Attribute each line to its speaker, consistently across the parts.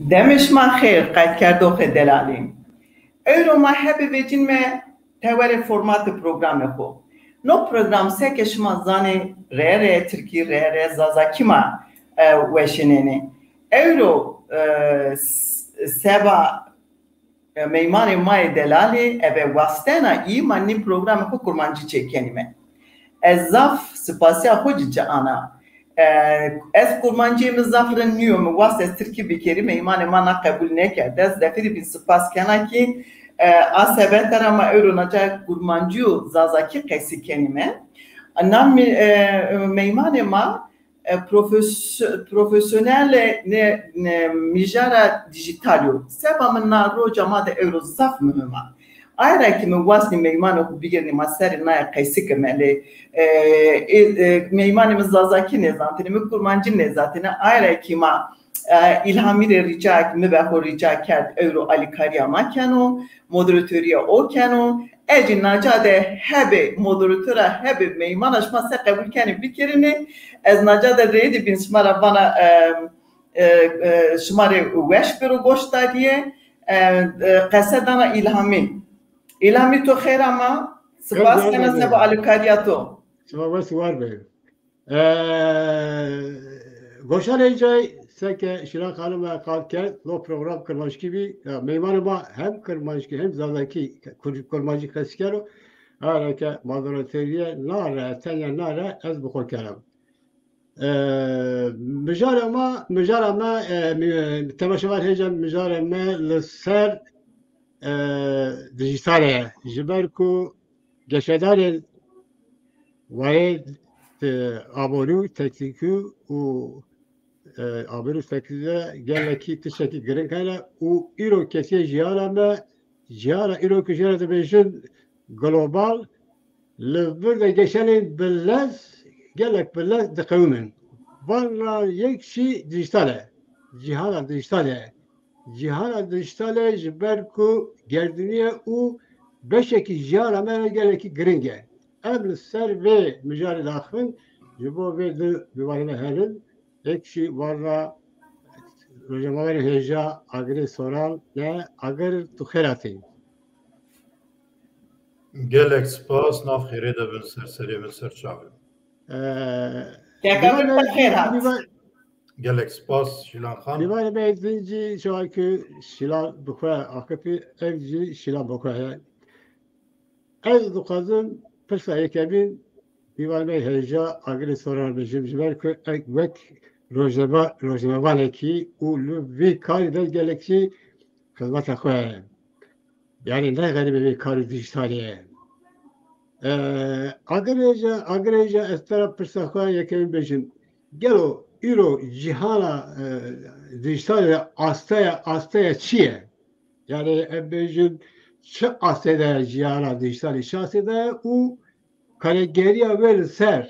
Speaker 1: دمش ما خیر قد کردو خدلالی ایرو ما هبه ویجین ما تور فرمات پروگرام خو نو پروگرام سه که شما زانی ره ترکی ره زازاکی ما وشنینه ایرو سبا میمان مای دلالی اوه وستانا ای منی پروگرام خو کرمانجی چکنیمه ازاف سپاسی خود جانا از کرمانجی مزافرن نیوم واسه از ترکی بکری میمان ما نقبول نکرد از دفعی بی سپاس کنه که آسیبه ترا ما ایرو نجا کرمانجیو زازاکی قیسی کنیمه نام میمان ما پروفیسیونل میجارا دیجیتالیو سبا من نارو جماعت ایرو زاف مهمه آیا که من واسه میمان رو بگیریم ما سر نه قیسی کمالی میمان مزازاکی نزاتنی مکرمانجی نزاتنی آیا که ما ilhami de rica mebahor rica کرد ایرو علی کاریا ما کنو مدیراتوریا او کنو اجی نجاده هبه مدیراتورا هبه میمانش ما سه قبول کنیم بکرینه از نجاده ریدی بین شماره بنا شماره وش برو گوشتاریه قصدانا ilhami تو خیر اما سپاس کنه سبا علی کاریا تو
Speaker 2: سپاس وار به گوشان ایجای سکه شیران خانم کار کرد لو پروگرام کرمانشکی بی میمان ما هم کرمانشکی هم زادکی کرمانشکی کسکرو هر که مادراتریه ناره تنیا ناره از بخور کردم مجار ما تماشاور هیچم مجار ما لسر دیجیتاله جبر کو گشتار وارد آبورو تکنیکو و آبرو سکیده گلکی تشکی گرین کنه و ایرو کسی جیانا ایرو کشیره دبیشن گلوبال لبرد گشنین بلز گلک بلز دقیومن وانا یک شی دیجیتاله جهان دیجیتاله جبر کو گردنیه او بشکی جیانا من گلکی گرینگه ابل سر و مجال داخل جبو و دوباره هرن ekşi varla rojamayı heja agri soral ne agar tuheratı.
Speaker 3: Gelek spas nav xire de bin serseri bin serçavı. Gelek spas Şilan Khan.
Speaker 2: Divane bezinci şarkı Şilan bukra akıpı evci Şilan bukra. Ez dukazın pırsa ekebin divane heja agri soral bejimciler ki ekmek روزنامه‌ای او لوی کاری در گلکی خدمت خواه یعنی نه غریبه به کار دیجیتالیه اگر ایجا از طرف پرسا خواه یکمی بشیم گلو ایرو جهانا دیجیتالی آستای چیه؟ یعنی بشیم چه آستای جهانا دیجیتالی چه آستای او کارگری اول سر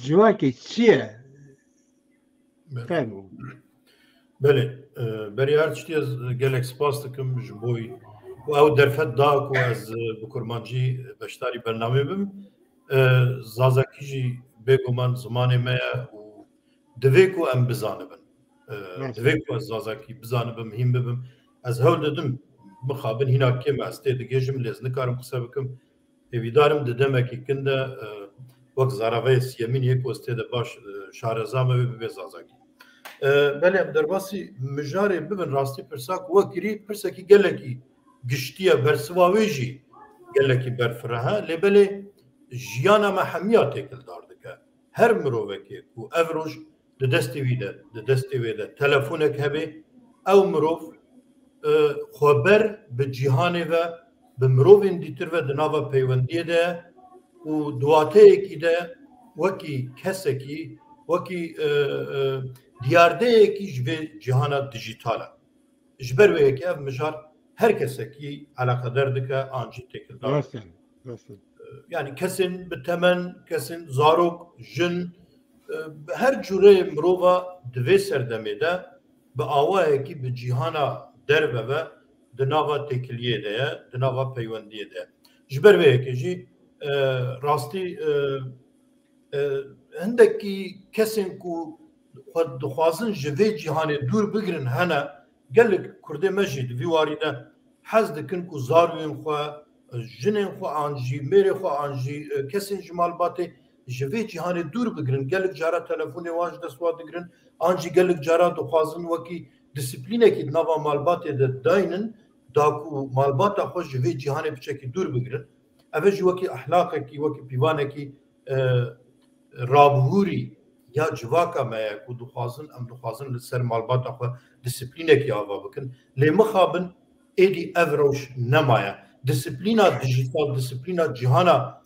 Speaker 2: جواکی چیه؟
Speaker 3: بله برای هر چیزی از گلک سپاس دکم جبوی و او درفت داک و از بکرمانجی بشتاری برنامه بیم زازاکی جی بگو من زمان میا و دوی کو ام بزانه بم دوی کو از زازاکی بزانه بم هیم ببم از هول ددم مخابن هینا کم استه دگیجم لیز نکارم قصه بکم ایویدارم ددمه که کنده وقت زاراوی سیمین یک وسته ده باش شارزامه به زازاکی بله درباسی مجاری ببین راستی پرساک و گری پرساکی گلکی گشتیه برسواویجی گلکی برفرها لبله جیانا ما همیات کل دارده که هر مروه که کو افروش دستی ویده تلفونک هبه او مروف خبر به جهانه و به مروف اندیتر و دناوا پیوندیه ده و دواته اکی ده وکی کسکی وکی دیارده اکی جوه جهانا دیجیتاله جبر و اکی اف مجار هر کسکی علاقه درده که آنجی تکل دارده yani kesin bir temen, kesin zarok, jin her cüre mirova divê serdemê bi awayekî bi cîhana derve ve di nava têkiliyê de ye, di nava peywendiyê de ye. Ji ber vê yekê jî rastî hindekî kesên ku dixwazin ji vê cîhanê dûr bigirin hene gelek Kurdê me jî di vî warî de hez dikin ku zarûyên xwe jinên xwe an jî mêrê xwe an jî kesên ji malbatê ji vê cîhanê dûr bigirin gelek cara telefonê wan ji dest wa digirin an jî gelek cara dixwazin wekî disiplînekî di nava malbatê de dayinin da ku malbata xwe ji vê cîhanê biçekî dûr bigirin ev jî wekî ehlaqekî wekî pîvanekî rabûrî ya civaka me ye ku dixwazin em dixwazin li ser malbata xwe disiplînekî ava bikin lê mixabin êdî ev rewş nemaye disiplîna dijîtal disiplîna cîhana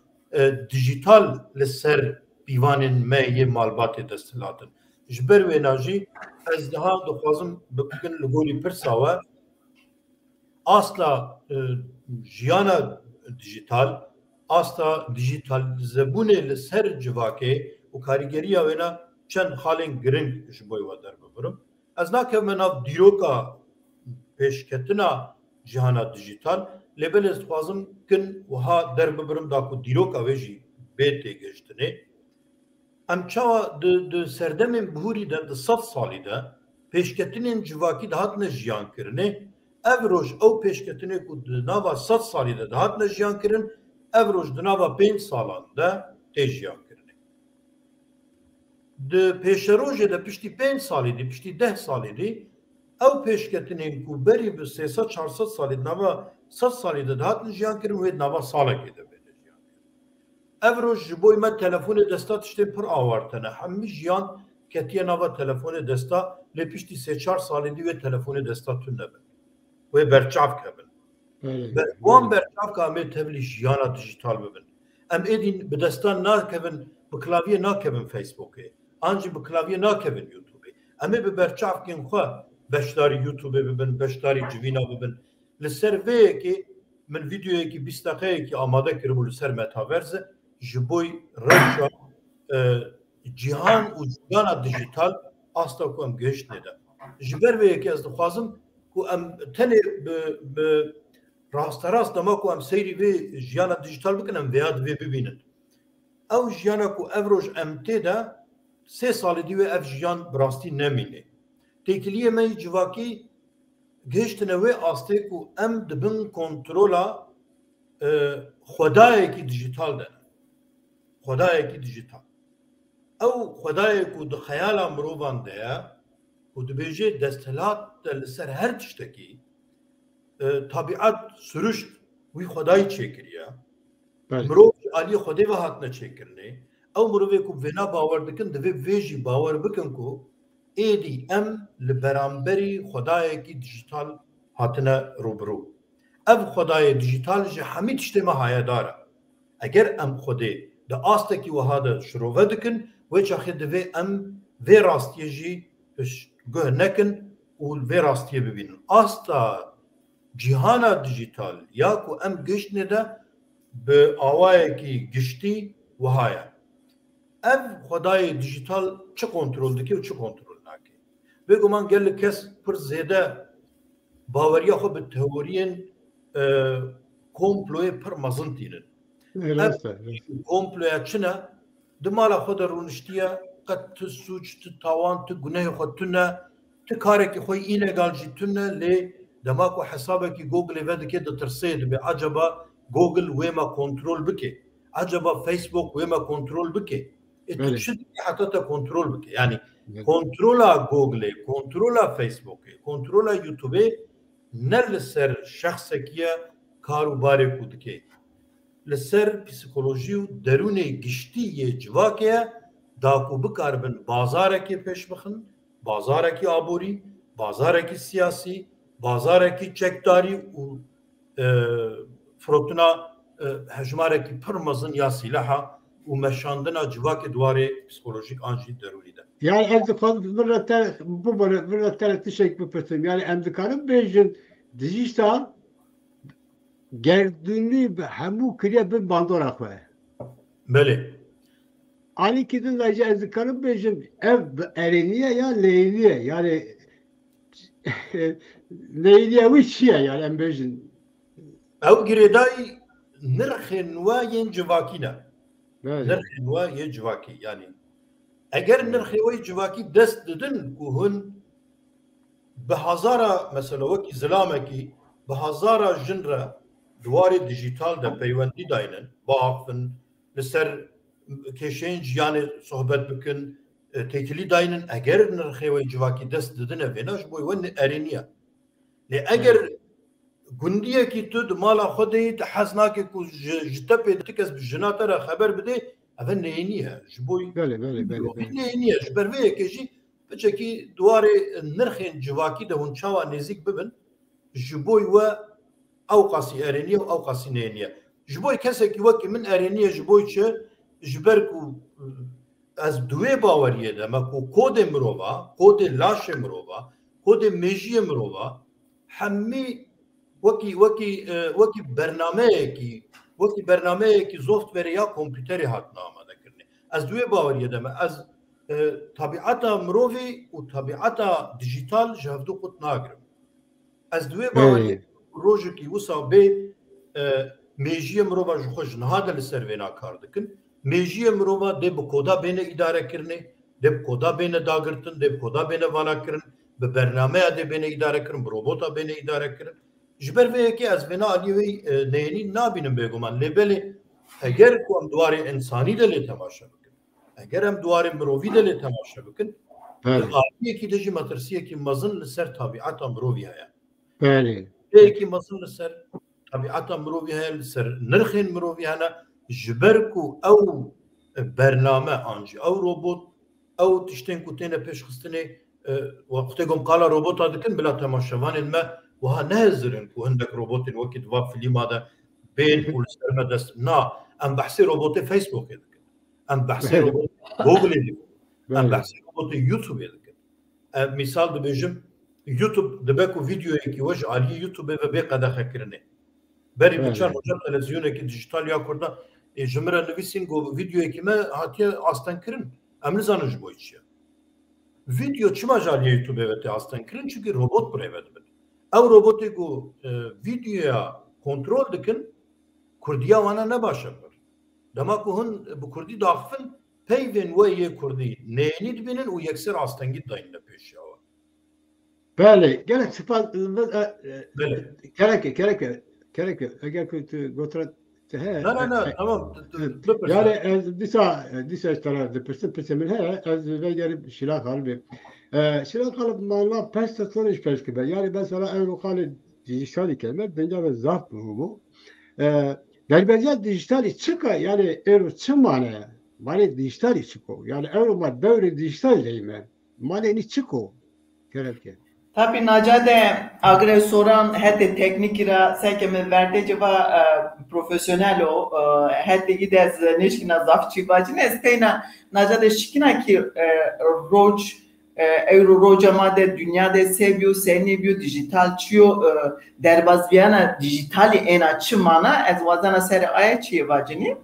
Speaker 3: dijîtal li ser pîvanên me yê malbatê desthilatin ji ber wêna jî ez daha dixwazim bikin li gorî pirsa we asla jiyana dijîtal asta dijîtalîzebûnê li ser civakê û karîgeriya wêna çend halên giring ji bo we derbibirim ez nakevme nav dîroka pêşketina cîhana dijîtal lê ez dixwazim kin wiha derbibirim da ku dîroka wê jî bê têgihiştinê em çawa di serdemên bihûrî de di 100 salî de pêşketinên civakî dihatine jiyankirinê ev roj ew pêşketinê ku di nava 100 salî de dihatine jiyankirin ev roj di nava 5 salan de tê jiyankirinê di pêşerojê de piştî 5 salî dî piştî 10 salî dî ew pêşketinên ku berî bi 300-400 salî di nava 100 salî de dihatine jiyankirin wê di nava salekê de bêne jiyankirin ev roj ji bo me telefonê desta tiştên pir awartine hemî jiyan ketiye nava telefonê desta lê piştî 3-4 salî dî wê telefonê desta tune be wê berçav kebin wan berçav ka em ê tevlî jiyana dijîtal bibin em êdî bi destan nakevin bi klaviyê nakevin Facebookê an jî bi klaviyê nakevin YouTubeê em ê bi berçavkên xwe beşdarî YouTubeê bibin beşdarî civîna bibin li ser vêyekê min vîdyoyekî 20 deqeyekî amade kiribû li ser metaverse ji bo rewşa cîhan û jiyana dijîtal asta ku em gihiştinê de ji ber vêyekê ez dixwazim ku em tenê bi rasterast dema ku em seyrî vê jiyana dijîtal bikin em vêya divê bibînin ew jiyana ku ev roj em tê de 3 salî dî wê ev jiyan bi rastî nemîne têkiliyê me civakî gihiştine wê astê ku em dibin kontrola xwedayekî dijîtal de xwedayekî dijîtal ew xwedayê ku di xeyala mirovan de ye ku dibêje desthilat de li ser her tiştekî tabiat sürüşt wî xwedayî çêkiriye mirov aliyê xwedê ve hatine çêkirinê ew mirovê ku vêna bawer dikin divê vê jî bawer bikin ku êdî em li beramberî xwedayekî dijîtal hatine rûbirû ev xwedayê dijîtal ji hemî tiştê me hayedar e eger em xwedê di astekî wiha de şirove dikin wê çaxê divê em vê rastiyê jî guh nekin û vê rastiyê bibînin asta cîhana dijîtal ya ku em gihiştinê de bi awayekî giştî wiha ye ev xwedayê dijîtal çi kontrol dike û çi kontrol nake vê guman gelek kes pir zêde baweriya xwe bi teoriyên komployê pir mezin tînin komploya çi ne di mala xwe de rûniştiye qet tu suç tu tawan tu gunehê xwe tune tu karekî xwe îlegal jî tune lê dema ku hesabekî Googleê ve dike di tirsê dibe acaba Google wê me kontrol bike acaba Facebook wê me kontrol bike tu çi dikî heta te kontrol bike yani kontrola Googleê kontrola Facebookê kontrola YouTubeê ne li ser şexsekî ye kar û barê ku dike li ser psikolojî û derûnê giştî yê civakê ye da ku bikaribin bazarekê pêş bixin bazarekî aborî bazarekî siyasî bazarekî çekdarî û firotina hejmarekî pir mezin ya sîlaha û meşandina civakê dwarê psikolojîk an jî derûnî de
Speaker 2: yani em dixwazim vir te tişek bipirsim yani em dikarin bêjin dijîtal gerdûnî hemû kiriye bin bandora xwe
Speaker 3: belê
Speaker 2: anîkî din de ez dikarim bêjim ev erêniye ya leyliye yani leyliye wî çi ye yani em bêjin
Speaker 3: ew girêdayî nirxên we yên civakî ne nirxên we yê civakî yani eger nirxê we civakî dest didin ku hûn بهزارة مثلا وكي زلامكي بهزارة جنرة دواري ديجيتال ده بيوندي داينن باقفن لسر كيشينج يعني صحبت بكن تيكلي داينن اگر نرخي ويجواكي دست ددنا فيناش بوي ون ارينيا لي اگر گندیه کی تو مالا خودی تحسناکی کو جتپی تکس بجناتر خبر بده اول نینیه جبوی
Speaker 2: بله بله بله
Speaker 3: نینیه جبروی کیجی بچکی دواره نرخین جواکی ده هنچاوا نزیک ببن جبوی و او قاسی ارینیه و او قاسی نینیه جبوی کسی کی وکی من ارینیه جبوی چه جبرکو از دوی باوریه ده مکو کود مروبا کود لاش مروبا کود میجی مروبا همی وکی برنامه کی زفت وری یا کامپیوتری هات نامده کرنه از دوی باوریه دم از طبیعت مروی و طبیعت دیجیتال جهدو قط ناگرم از دوی باوریه روزی کی وسا به میجی مروبا خوش نهاد لسروینا کار دکن میجی مروبا دب کودا بین اداره کرنه دب کودا بین داگرتن دب کودا بین والا کرن به برنامه ده بین اداره کرن روبوتا بین اداره کرن جبر به کی از بنا علیوی نینی نابینم بگمان لبلی اگر کوم دواره انسانی دل تماشا بکن اگر هم دواره مروی دل تماشا بکن عالیه کی دجی مترسیه کی مزن لسر طبیعت مروی هیا
Speaker 2: بله
Speaker 3: کی مزن لسر طبیعت مروی هیا لسر نرخین مروی هنا جبر کو او برنامه آنجی او روبوت او تشتین کوتینه پیش خستنه وقتی گم قالا روبوتا دکن بلا تماشاوان ما وها نازرن كو عندك روبوت الوقت دوا فيلم هذا بين كل سلمة دست نا ام بحسي روبوت فيسبوك يدك ام بحسي روبوت جوجل يدك ام بحسي روبوت يوتيوب يدك مثال دبجم يوتيوب دباكو فيديو يكي وجه عليه يوتيوب بقى دا خكرني بري بتشان وجه تلفزيون يكي ديجيتال يا كردا جمره نويسين جو فيديو يكي ما هاتي اصلا كرن ام نزانج بويتش فيديو چما جالي يوتيوب بيت اصلا كرن çünkü robot buraya verdi او روبوتی کو ویدیو کنترل دکن کردیا وانا نباشد دما کو هن bu کردی داخل پیون و یک کردی نینید بینن و یکسر آستنگی داین پیش یا
Speaker 2: بله gerek sıfat gerek eğer kötü götüren
Speaker 3: لا tamam
Speaker 2: yani disa taraf de persen az ve gelip şila kalbi şila kalıp malla pasta sonuç peşke yani mesela evlukali dijital kelime bence ve zaf bu belbel dijital çıka yani çıkmane mane dijital çıko yani evluma devre dijital deyme mane ni çıko gerek
Speaker 1: Tabii Nacade agresoran hette teknikira sekeme verde ceva profesyonel o hette gidez neşkina zafçı bacine steyna Nacade şikina ki roç euro rocamade dünyada seviyor sevniyor dijital çiyo derbazviyana dijitali en açımana ez vazana seri ayaçı bacini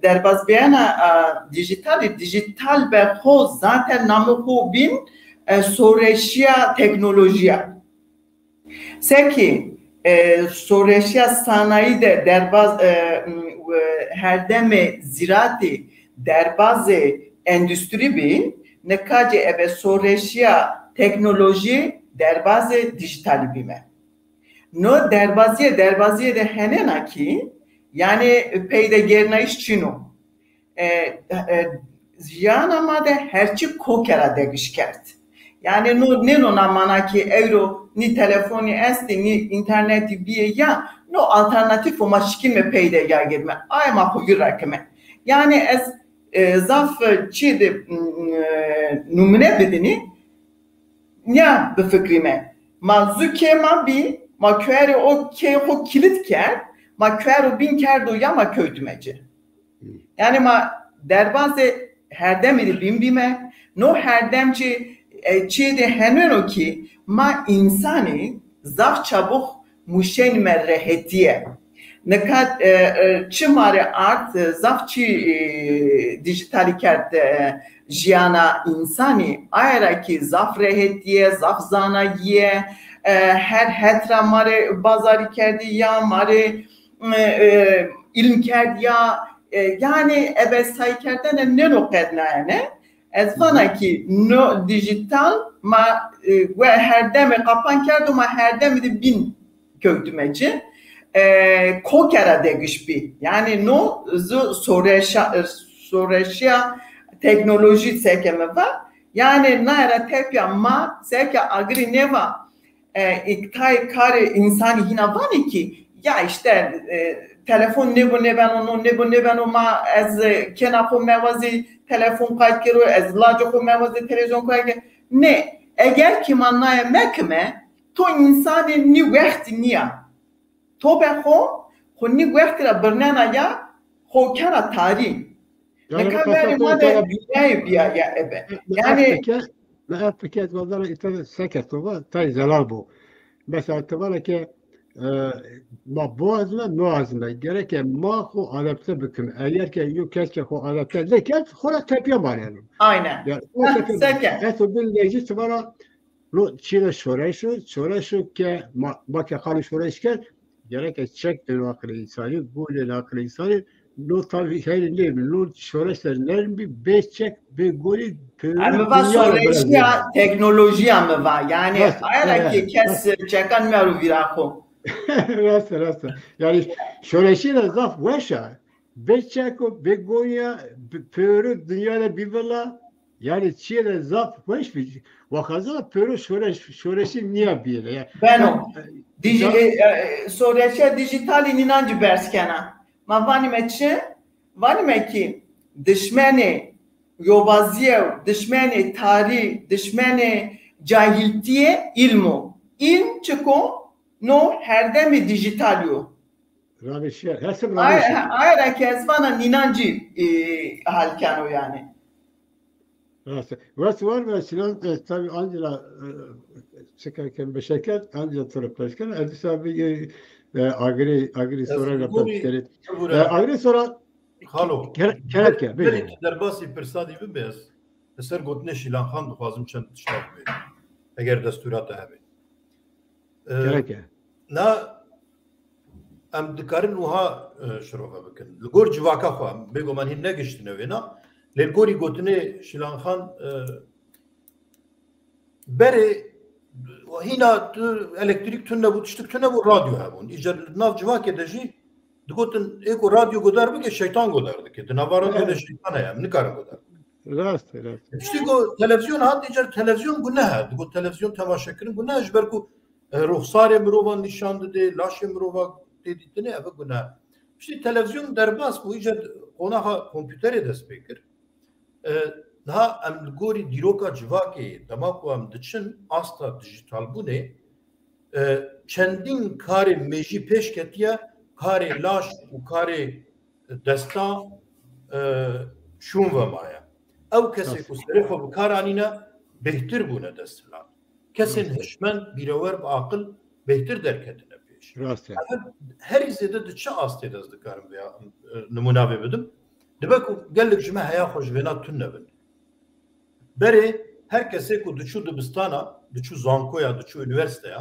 Speaker 1: derbazviyana dijital be ho zaten namı ho bin soreşya teknolojiya. Seki soreşya sanayi de derbaz herdeme ziraati derbazı endüstri bin nekace eve soreşya teknoloji derbazı dijitali bime. No derbaziye de henena ki yani peyde gerna iş çino. Ziyanama de herçi kokera degişkert. Yani ne namana ki euro ni telefoni esti ni interneti biye ya no alternatif o maşkime peyde gelme. Ay ma koyu rakme. Yani zaf çide numune bedeni ya be fikrime. Mazuke ma bi ma köre o ke ho kilit ker ma köre bin kerdo ya ma köydümeci. Yani ma derbazı herdemedi bimbime no herdemci çiğde hemen o ki ma insani zaf çabuk muşen merrehetiye nekat çımare art zafçı dijitali kert jiyana insani ayra ki zaf rehetiye zaf zanayiye her hetra mare bazari kerdi ya mare ilm kerdi ya yani evet saykerden ne nokta yani از وانه کی نو دیجیتال ما و هر دم قپان کرد و ما هر دم دی بین köktümeci ko kere degiş bir yani no soreşya teknoloji sekeme var yani nara tepya ma seke agri neva iktay kare insani hina var ki ya işte telefon ne bu ne ben onu ne bu ne ben o ma az kenafo mevazi telefon kayıt kero az laco mevazi televizyon kayıt ne eğer ki manaya mekme to insani ni vakti niya تو به خو نی وقتی را برنامه یا خو کرا تاری نکبری ماده بیا یا ابه
Speaker 2: یعنی من فکر وضعنا ایتال سکت و تای زلال بو بس اعتباره که ما boğazına noazına gerek ma xo adapte bikim eğer ki yok keşke xo adapte lekin xora tepiye var yani.
Speaker 1: Aynen.
Speaker 2: Yani o tepiye. Eto bil leji tıvara lo çile şoreşu ki ma ki xalı şoreş ki gerek çek bir akıl insanı bu ile akıl insanı lo tabii şey değil lo şoreşler bir beş çek bir golü
Speaker 1: ama var şoreşya teknoloji ama var yani aynen ki kes çekan meru viraho
Speaker 2: Rasta. Yani şöyle zaf veşa. Beçeko begonya pörü dünyada bibela yani çiğde zaf veş bir vakaza pörü şöyle niye bir ya.
Speaker 1: Ben o. Soreşe dijital inancı berskena. Ma vani meçi düşmeni yobaziye düşmeni tarih düşmeni cahiltiye ilmu. İlm çıko no her demi dijital yo.
Speaker 2: Ravişe, hesap ravişe.
Speaker 1: Aynen kezvana inancı halkan o yani.
Speaker 2: Evet. Var ve Sinan tabii Angela çıkarken beşeker Angela taraflaşken Edis abi agri sonra yapmıştı. Agri sonra
Speaker 3: Halo.
Speaker 2: Kereke.
Speaker 3: Belki derbasi persadi bibez. Eser gotne şilan xan duxazım çend tiştak be. Eğer desturat abi.
Speaker 2: Kereke.
Speaker 3: Na am dikarin uha şuruha bakın. Lgor civaka xwa bego man hin negiştine ve na lgori gotne şilan xan bere hina elektrik tünne bu tiştik tünne bu radyo habun. İcer nav civak edeji Dikotin eko radyo godar mı ki şeytan godardı ki. Dinavarın öyle şeytan ya. Ne karın godar.
Speaker 2: Rast.
Speaker 3: İşte o televizyon hat diğer televizyon günah. Diko televizyon temaşakırın günah. Jber ku ruhsar mirovan nişandı de, laş mirova dedi ne eve günah. İşte televizyon derbas bu iyice ona kompütere despekir. Daha emgori diroka civaki damaku am dıçın asta dijital bu ne? Çendin kare meji peşketiye kare laş u kare desta şun ve maya. Ev kese ku serifo bu karanina behtir buna destilat. Kesin hişmen birever bu akıl behtir derketine peş. Her izede dıçı ast edezdi karım veya numuna bebedim. Demek ku gellik jime haya hoş vena tünnebin. Beri herkese ku dıçu dibistana, dıçu zankoya, dıçu üniversiteye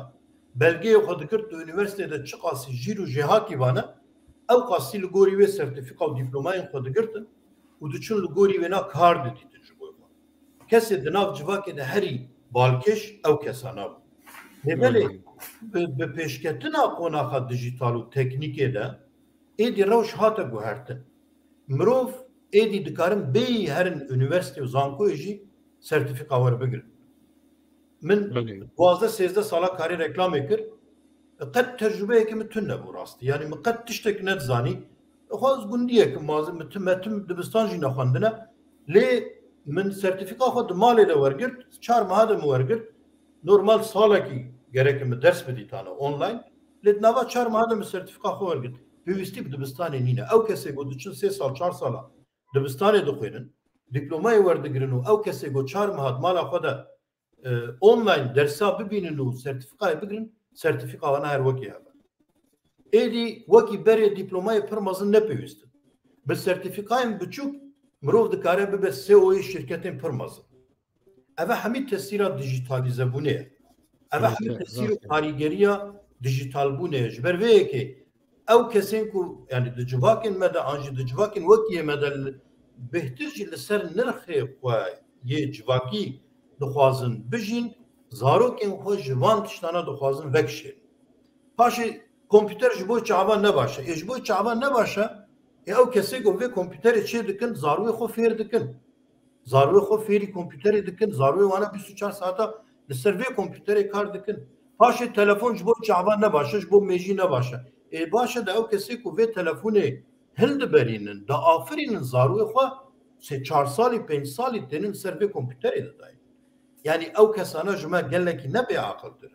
Speaker 3: belge yok adıkırt üniversitede çıkası jiru jihaki bana ev qasi li gorî wê sertifika û dîplomayên xwe digirtin û diçin li gorî wê na kar didîtin ji bo xwe. Kesê di nav civakê de herî balkêş ew kesa nabû. Lêbelê bi pêşketina qonaxa dijîtal û teknîkê de êdî rewş hate guhertin. Mirov êdî dikarin bêyî herin üniversite û zankoyê jî sertifika werbigirin. Min 12-13 sala karî reklamê kir قد تجربه mi tünne bu rastı. Yani mi qed tiştek net zanî xwaz gundiye ki mazim metim dibistan jî nexwendine lê min sertifika xwe di malê de wergirt 4 meha de mi wergirt normal salekî gerek mi ders bidîtane online lê di nava 4 meha de mi sertifika xwe wergirt pêwîstî bi dibistanê nîne ew kesê got diçin 3 sal 4 sala dibistanê dixwînin dîplomayê werdigirin û ew kesê got 4 meha di mala xwe de online dersa bibînin û sertifikayê bigirin sertifika wana her wekî hebe. Êdî wekî berê dîplomayê pir mezin nepêwîstin. Bi sertifikayên biçûk mirov dikare bibe SEO'yê şirketên pir mezin. Ev hemî tesîra dijîtalîzebûnê ye. Ev hemî tesîra karîgeriya dijîtalbûnê ye. Ji ber vê yekê ew kesên ku yani di civakên me de an jî di civakên wekî me de bêhtir jî li ser nirxê xwe یه جواکی دخوازن بجین زاروکین خو جوان تشتانا دخوازن وکشه پاشی کامپیوتر جبو چاوان نباشه جبو چاوان نباشه او کسی گو و کامپیوتر چی دکن زاروی خو فیر دکن زاروی خو فیری کامپیوتر دکن زاروی وانا 24 ساعتا لسر وی کامپیوتر کار دکن پاشی تلفن جبو چاوان نباشه جبو میجی نباشه باشه دا او کسی کو و تلفن هند برینن دا آفرینن زاروی خو 3-4 سالی 5 سالی تنین سر وی کامپیوتر دادن yani ew kesana jime gelekî ne bê aqildir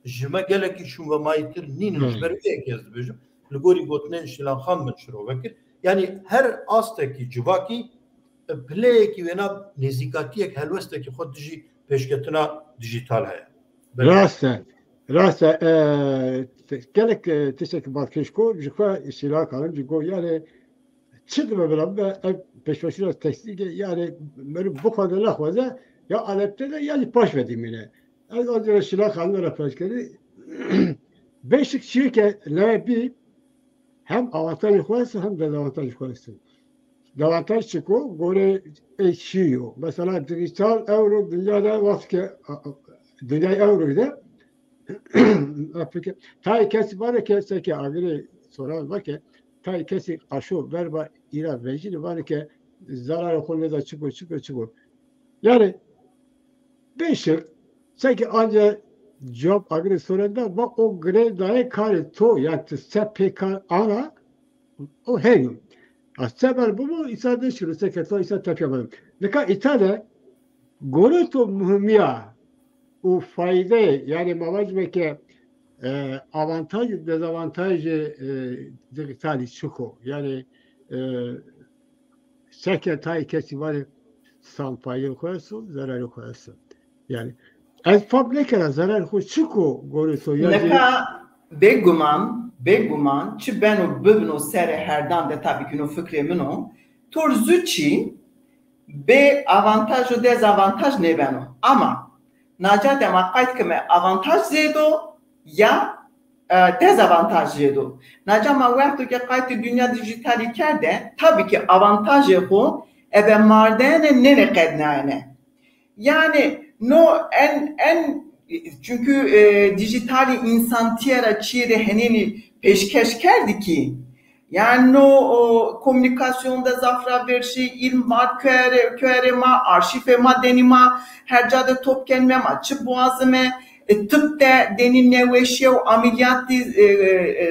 Speaker 3: jime gelekî şûn ve mayîtir nînin ji ber wê ekez dibêjim li gorî gotinên şîlanxan min şirove kir yani her astekî civakî pileyekî wêna nêzîkatiyek helwestekî xwe dijî pêşketina dijîtal heye
Speaker 2: rast gelek tiştekî badkêşko ji xwe şîlanxanin ji got yani çi dibe birabe ev pêşveşîra tekstîlê yani merî bu kadar nexwaze ya Alep'te de yani baş verdim yine. Az önce Şilanxan'la paylaştı. Beşik şirket ne bir hem avantaj koyarsa hem dezavantaj koyarsa. Dezavantaj çıkıyor. Göre eşiyor. Mesela dijital euro dünyada vakti dünya euro'da tay kesi var ki seki agri sorar var ki tay kesi aşu verba ira vecili var ki zarar konuda çıkıyor. Yani Beşik, sanki ancak cevap agresöründe bak o grevdaya karşı to yaktı SPK ana o her gün. Sefer bu İsa'da şunu sekreter İsa yapamadım. Ne kadar İtalya goruto mühimya o fayda yani mavacmeke avantaj dezavantaj digitali çıkıyor. Yani sekreter kesi var sanpayı koyarsın, zararı koyarsın. Yani ez fabrikaya zarar hoş çıkıyor goruto yani.
Speaker 1: Neka beguman çi beno bibno sere herdan de tabii ki no fikri mino tor zuçi be avantaj o dezavantaj ne beno ama nacat ama kayıt kime avantaj zedo ya dezavantaj zedo nacama vakti ki kayıt dünya dijitali kerde tabii ki avantajı bu ebe mardene ne kadnane yani no en çünkü dijitali insan tiyara çiğde heneni peşkeş kerdi ki yani o komünikasyonda zafra verşi ilm var köerema arşifema denima her cade topkenme açı boğazıme tıpte deninle veşev ameliyat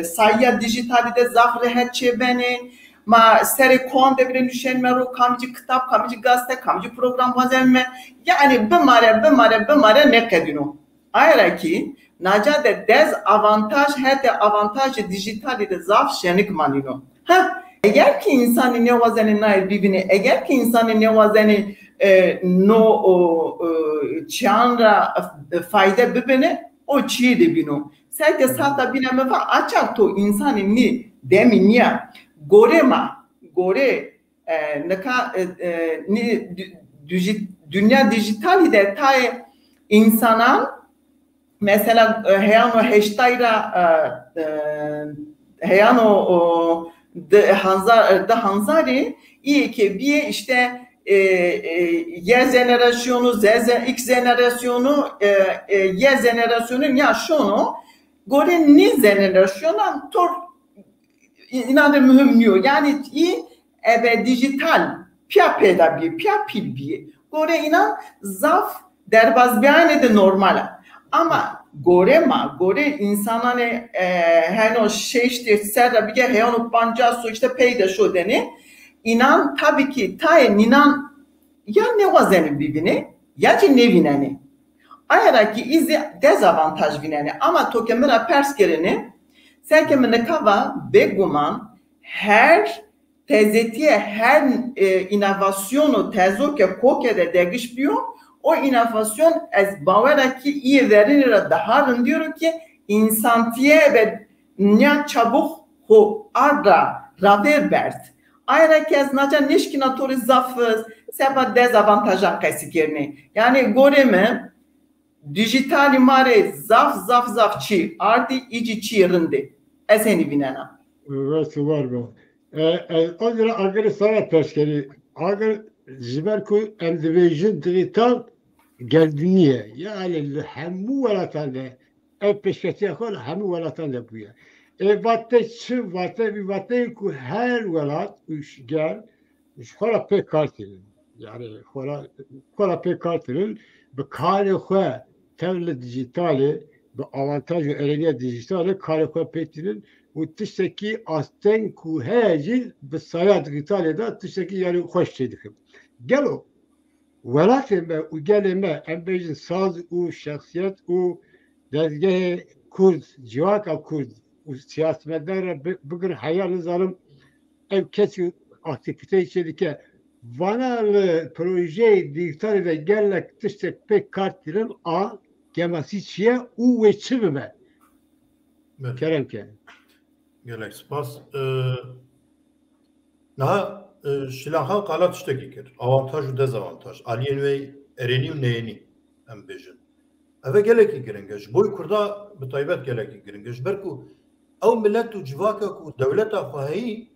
Speaker 1: sayya dijitali de zafra hetçe beni ma seri kuan devre nüşenmero kamcı kitap kamcı gazete kamcı program vazemme yani bimare ne kadino ayrıca ki nacade dezavantaj hete avantajı dijitali de zaf şenik manino eğer ki insanı ne vazeni nail bibine eğer ki insanı ne vazeni no çanra fayda bibine o çiğ de bino serte sata bineme va açak to insanı ni demi niye gore neka ni dünya dijitali de tay insana mesela heyano hashtag'ra heyano de hanzari iyi ki bir işte Y jenerasyonu X jenerasyonu Y jenerasyonu ya şunu gore ni jenerasyonu tor inanır mühim diyor. Yani iyi ebe dijital piyapeda bir piyapil bir. Gore inan zaf derbaz beyan de normal. Ama gore insana ne hani o şey işte serra bir he onu pancasu işte peyde şu deni. İnan tabii ki tayin inan ya ne vazeni birbirine ya ki ne vineni. Ayrıca ki izi dezavantaj vineni ama tokemera perskerini Serkemine kava beguman her tezetiye her inovasyonu tezoke kokede değişmiyor. O inovasyon ez baveraki iyi verinire daharın diyor ki insantiye ve ne çabuk ho arda raver bert. Ayrıca kez naca neşkinatori zafız seba dezavantajan kaysikerni. Yani goreme dijitali mare zaf çi ardi ici çi rindi. Eseni binena.
Speaker 2: Evet var bu. Onlara agri sana peşkeri. Agri جبركو ام ديفيجن ديجيتال geldiğine yani hemu velatanda ev peşketiye kol hemu velatanda bu ya. Vatte çı vatte bir vatte ku her velat üç gel şola pek kartın yani şola pek kartın bu kare xwe tevle dijitali bu avantajı ereniye dijitali kare xwe petinin bu tişteki asten ku heci bu sayat dijitali da tişteki yani hoş şeydikim. Gel o ولكن وقال ام بيجن ساز وشخصيات ودرجه كرد جواك او كرد وسياسة مدار بقر حياة نظام ev kesi aktivite içerike vanalı proje dijital ve gelek tişte pek kartların a gemasiçiye u ve çivime keremke
Speaker 3: gelek spas naha şilaha qalat tiştekî kir avantaj û dezavantaj aliyên wê erênî û neyênî em bêjin ev e gelekî giring e ji bo Kurda bi taybet gelekî giring e ji ber ku ew millet û civaka ku dewleta xwe heyî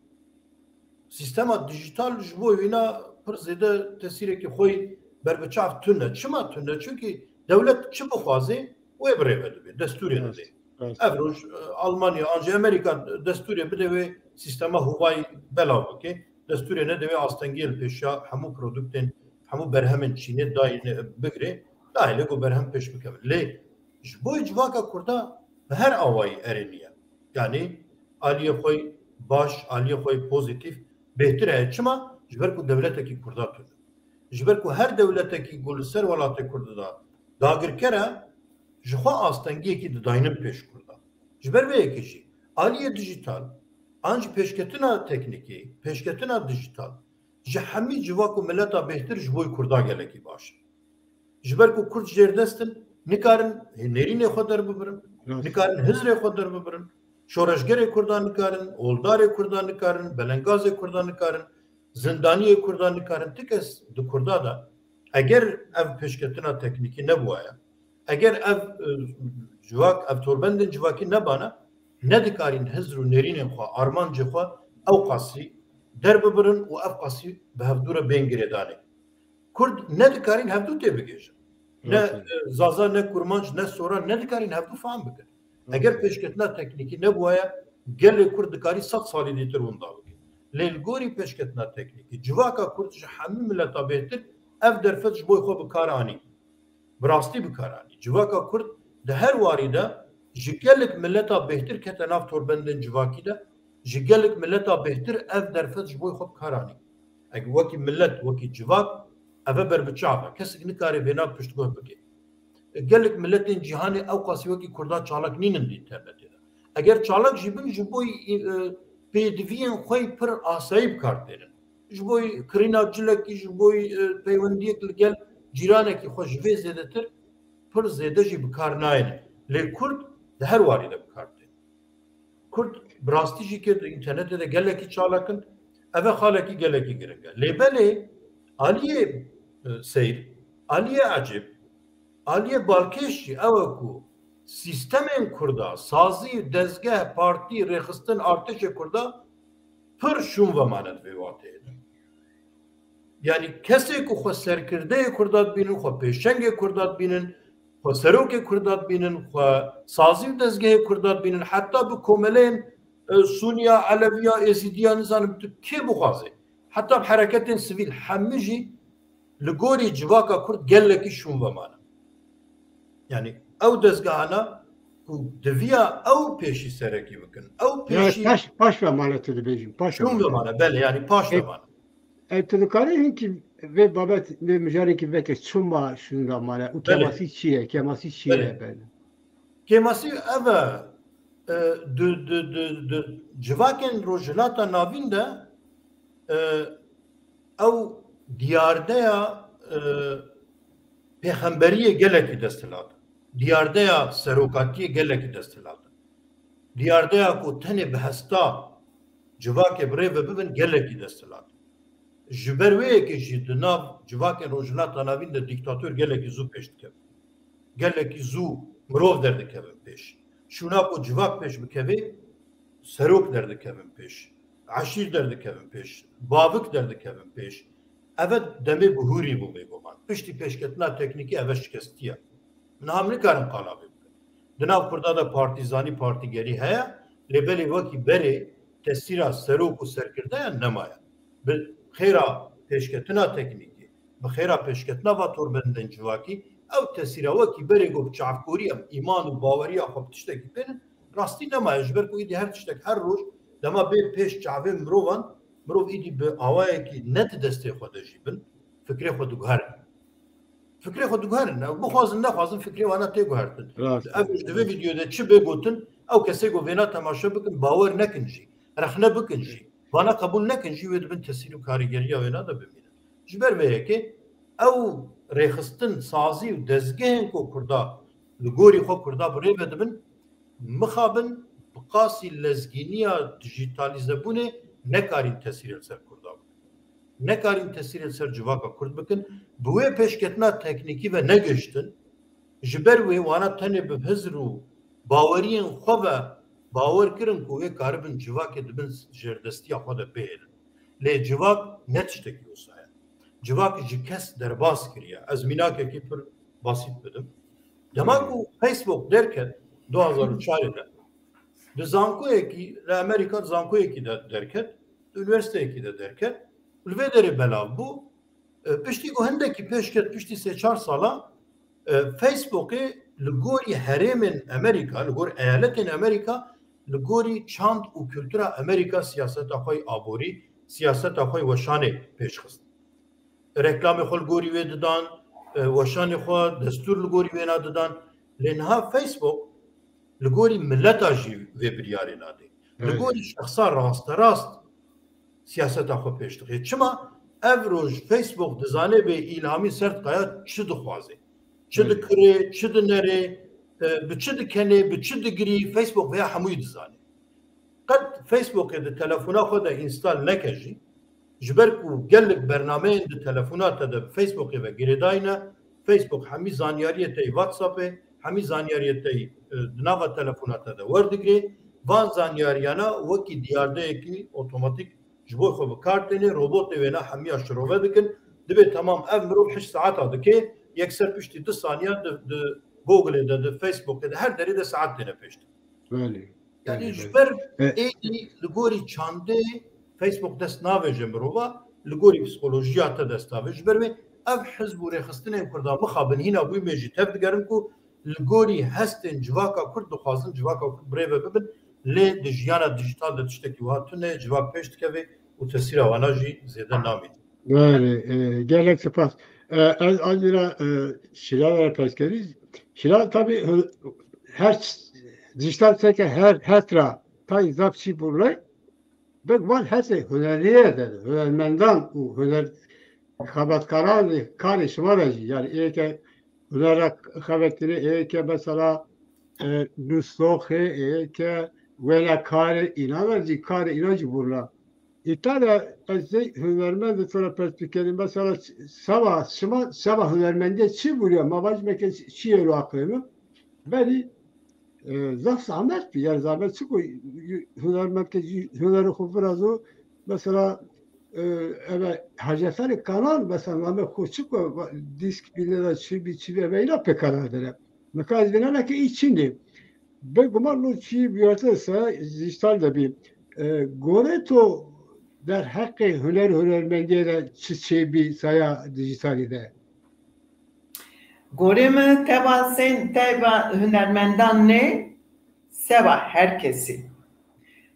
Speaker 3: sistema dijital ji bo wîna pir zêde tesîrekî xwe berbiçav tune çima tune çünkü dewlet çi bixwaze wê birêve dibe desturê dide ev roj Almanya anjî Amerika desturê bide wê sistema huvayî belav bike desturê nedivê astengiyên pêşa hemû produktên hemû berhemên Çînê dayîne bigire dahilê ku berhem pêş bikevin lê ji bo civaka Kurda bi her awayî erêniye yani aliyê xwe baş aliyê xwe pozitif bêhtir heye çima ji ber ku dewletekî Kurda tune ji ber ku her dewletekî ku li ser welatê Kurdî da dagirkere ji xwe astengiyekî didayînin pêş Kurda ji ber vê yekê jî aliyê dijital Anci peşketina teknikî, peşketina dijital ji hemî civak û mileta bêhtir ji bo Kurda gelekî baş. Ji ber ku Kurd jêrdestin nikarin nêrînê xwe derbibirin, nikarin hizrê xwe derbibirin, şoreşgerê Kurda nikarin, oldarê Kurda nikarin, belengazê Kurda nikarin, zindaniyê Kurda nikarin ti kes di Kurda da eger ev peşketina teknikî nebûye, eger ev civak, ev torbendên civakî nebana ne dikarin hizr û nêrînên xwe armancê xwe ew qasî derbibirin û ev qasî bi hevdûra bên girêdanê. Kurd ne dikarin hevdû tê bigêjin. Ne zaza ne kurmanc ne sora ne dikarin hevdû fehm bikin. Eger pêşketina teknîkî nebûye gelê Kurd dikarî 100 salî dîtir hûn bike. Lê li gorî pêşketina teknîkî civaka Kurd ji hemû mileta bêhtir ev derfet ji bo xwe bi kar anî. Bi rastî bi kar anî. Civaka Kurd di her warî de ji gelek milleta bêhtir kete nav torbendên civakî de ji gelek milleta bêhtir ev derfet ji bo xwe karanî eger wekî millet wekî civak ev e berbiçav e kesek nikare vêna piştgoh bike gelek milletên cîhanê ew qasî wekî Kurdan çalak nînin di internetê de eger çalak jî bin ji bo pêdiviyên xwe pir asayî bi kar têrin ji bo kirîna cilekî ji bo peywendiyek li gel cîranekî xwe ji vê zêdetir pir zêde jî bi kar nayêne lê Kurd di her warî de bikardê. Kurd bi rastî jî kê internetê de gelekî çalakin ev e xalekî gelekî giring e. Lê belê aliyê seyr, aliyê ecêb, aliyê balkêş jî ew e ku sîstemên Kurda, sazî, dezgeh, partî, rêxistin, artêşê Kurda pir şûn vemane di vê wateyê de. Yani kesê ku xwe serkirdeyê Kurda dibînin, xwe pêşengê Kurda dibînin, xwe serokê Kurda dibînin, xwe sazî û dezgehê Kurda dibînin, heta bi komeleyên Suniya, Eleviya, Êzîdiya nizanim tu kê bixwaze. Heta bi hereketên sivîl hemû jî li gorî civaka Kurd gelekî şûn vemane. Yani ew dezgehana ku diviya ew pêşî serekî bikin. Ew pêşî
Speaker 2: paş vemane tu dibêjin.
Speaker 3: Şûn vemane, bele yani paş vemane.
Speaker 2: Tu dikarî ki vê babet vê mijarekî veke çûma şûn vemane û kemasî çi ye? Kemasî çi ye bele?
Speaker 3: Kemasî ev e civakên rojhilata navîn de ew diyardeya pêxemberiyê gelekî desthilat. Diyardeya serokatiyê gelekî desthilat. Diyardeya ku tenê bi hesta civakê bi rê ve bibin gelekî desthilat. Ji ber wê yekê jî di nav civakên rojhilata navîn de dîktatör gelekî zû pêş dikevin. Gelekî zû mirov derdikevin pêş. Şuna ku civak pêş bikevê serok derdikevin pêş. Eşîr derdikevin pêş. Bavik derdikevin pêş. evet demê bihûrî bû bêguman. Piştî pêşketina teknîkî ev şikestiye. Min ham nikarin qalavê bikin. Di nav Kurda da partîzanî partîgerî heye, lê belê wekî berê tesîra serok û serkirdeyan nemaye. Bi xêra pêşketina teknîkî, bi xêra pêşketina vatorbendên civakî, ew tesîra wekî berê got çavkoriya îman û baweriya xwe bi tiştekî pênin, rastî nemaye ji ber ku îdî her tiştek her roj dema bê pêş çavê mirovan, mirov îdî bi awayekî ne di destê xwe de jî bin, fikrê xwe diguherin. Fikrê xwe diguherin. Ew bixwazin nexwazin fikrê wan tê guhertin. Ev di vê videoda çi bê gotin, ew kesê got vêna temaşe bikin, bawer nekin jî, rexne bikin jî, vana qebûl nekin jî wê dibin tesîr û karîgeriya wêna de bimînin. Ji ber vê yekê ew rêxistin sazî û dezgehên ku Kurda li gorî xwe Kurda bi rê vedibin, mixabin bi qasî lezgîniya dijîtalîzebûnê nekarîn tesîrê ser Kurda bikin. Nekarîn tesîrê ser civaka Kurd bikin, bi wê pêşketina teknîkî ve negiştin, ji ber wê wana tenê bi hizr û baweriyên xwe ve bawer kirin ku wê karibin civakê dibin jêrdestiya xwe de bihêlin. Lê civak ne tiştekî wisa ye. Civak ji kes derbas kiriye. Ez mînakekî pir basît bidim. Dema ku Facebook derket 2004 de di zankoyekî li Amerîka zankoyekî de derket, üniversiteyekî de derket, li vê derê belav bû. Piştî ku hindekî pêşket piştî 3-4 sala Facebookê li gorî herêmên Amerîka, li gor eyaletên Amerîka, li gorî çand û kültura Amerîka siyaseta xwe aborî, siyaseta xwe weşanê pêşxist. Reklamê xwe li gorî wê didan, weşanê xwe destûr li gorî wê nadidan. Lê niha Facebook li gorî milleta jî vê biryarê nadê. Li gorî şexsa rasterast siyaseta xwe pêş dixê. Çima ev roj Facebook dizanê bê îlhamî Sertkaya çi dixwaze, çi dikirê, çi dinerê, bi çi dikenê, bi çi digirî, Facebook veya hemûyî dizanê. Qet Facebookê di telefona xwe de înstal neke jî, ji ber ku gelek bernameyên di telefona te de Facebookê ve girêdayîne, Facebook hemî zanyariyê te WhatsAppê, hemî zanyariyê te di nava telefona te de werdigirê, van zanyariyana wekî diyardeyekî otomatik ji bo xwe bi kar têne, robotê wêne hemiya şirove dikin, dibe tamam ev mirov 8 saeta dike, yekser piştî 2 saniye di Google'ê de, di Facebook'ê de her derê de saet têne pêş dikin. Yani ji ber êdî li gorî çandê Facebook dest naveje mirova, li gorî psikolojiya te dest nave. Ji ber wê ev hizb û rêxistinên Kurda mixabin hîna bûyî me jî tev digerin ku li gorî hestên civaka Kurd dixwazin civaka Kurd birêve bibin, lê di jiyana dijîtal de tiştekî wiha tune civak pêş dikeve û tesîra wana jî zêde namîne.
Speaker 2: Gelek spas. Ez azira şilavera peskeriz. Şilav tabi her dijital seke her tra tay zapçi burlay. Bek van hese hünerliye dedi. Hünermendan u hüner xabatkaran kari şımaracı. Yani eke hüner xabatleri eke mesela nusloxe eke vela kari inanacı kari inanacı burla. İtalya hünermendi sonra perspektifi mesela sabah hünermende çi vuruyor. Mabaj meke çi yeri aklımı. Beni zaf zahmet bir yer zahmet çıkı hünermende hüneri kufrazu mesela evet hacetleri kanal mesela ama koçuk disk bilene çi beyle pekaladır. Mekaz binene ki içindi. Ben kumarlı çi bir yerse dijital de bir goreto در حق هنرمندی را چه بی سایا دیجیتالی ده
Speaker 1: Gorem teba hünermendan ne? Seva herkesi.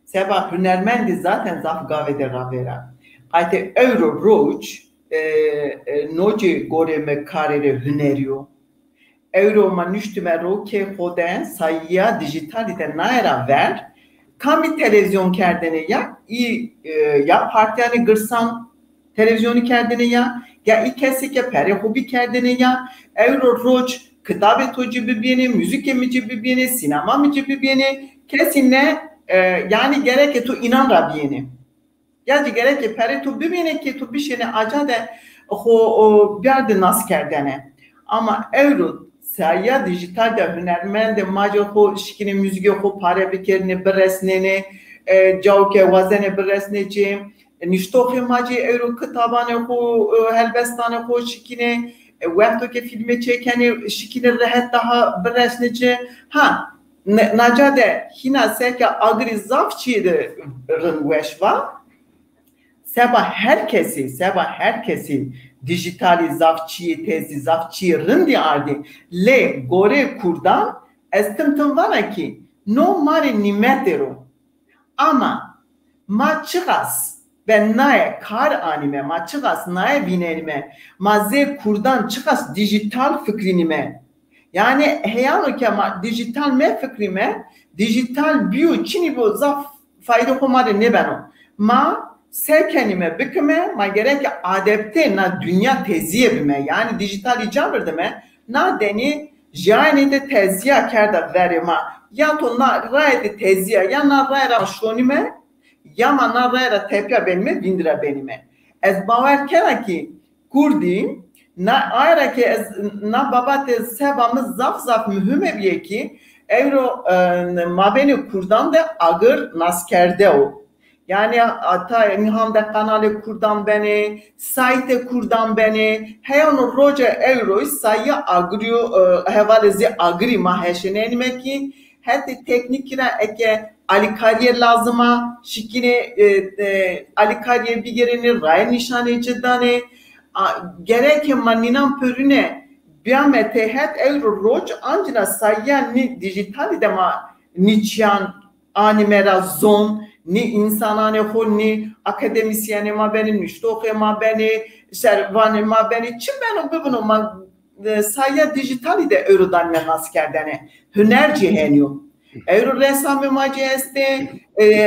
Speaker 1: Seva hünermendi zaten zaf gavede ravera. Ayte euro roç noci goreme karere hüneriyo. Euro manüştüme roke xoden sayya dijitalite naira ver. Kami televizyon kerdene ya partiyani gırsan televizyonu kerdene ya ikesi ke pere hobi kerdene euro roç kitabe toci bibiyene müzik emici bibiyene sinema mici bibiyene kesinle yani gerek tu inan rabiyene ya gerek pere tu bibiyene ki tu bir şeyine acade ho bir nas kerdene ama euro Sayya dijitalde hünermende maca ho şikine müziğe ho pare bikerine beresnene cavke vazene beresneci نشتوخ ماجی ایرو کتابانه خو هلبستانه خو شکینه وقتی که فیلم چکنه شکینه راحت daha برسنچه ها نجاده هینا سکه agri zaf çiydi rınveşva seba herkesi dijitali zafçıyı tezi zafçıyı rındi ardi le gore kurdan estimtum vana ki no mari nimetero ama maçıgas ben nae kar anime maçıgas nae binerime maze kurdan çıkas dijital fikrinime yani heyano ki dijital me fikrime dijital biyo çini bu zaf fayda komari ne ben o ma sevkenime büküme ma gerek adepte na dünya teziye bime yani dijital icabır deme na deni jani de teziye kerda verima ya to na rayde teziye ya na rayra şonime ya ma na rayra tepya benime bindire benime ez baver kera ki kurdi na ayra ki ez na babate sebamız zaf mühime biye ki evro mabeni kurdan da agır naskerde o yani ata nihamda kanalı kurdan beni, site kurdan beni, heyano roja euro sayı agriyo hevalezi agri maheşene nimeki heti teknikine eke ali kariyer lazıma şikine ali kariyer bir yerini ray nişane cidane gerek maninan pörüne biamete het euro roj ancina sayı ni dijitali dema niçyan animera zon ni insanane ho ni akademisyene ma beni nüştoke ma beni servane ma beni çim ben bunu ma sayya dijitali de eurodan me askerdene hüner ciheniyor euro resame maci este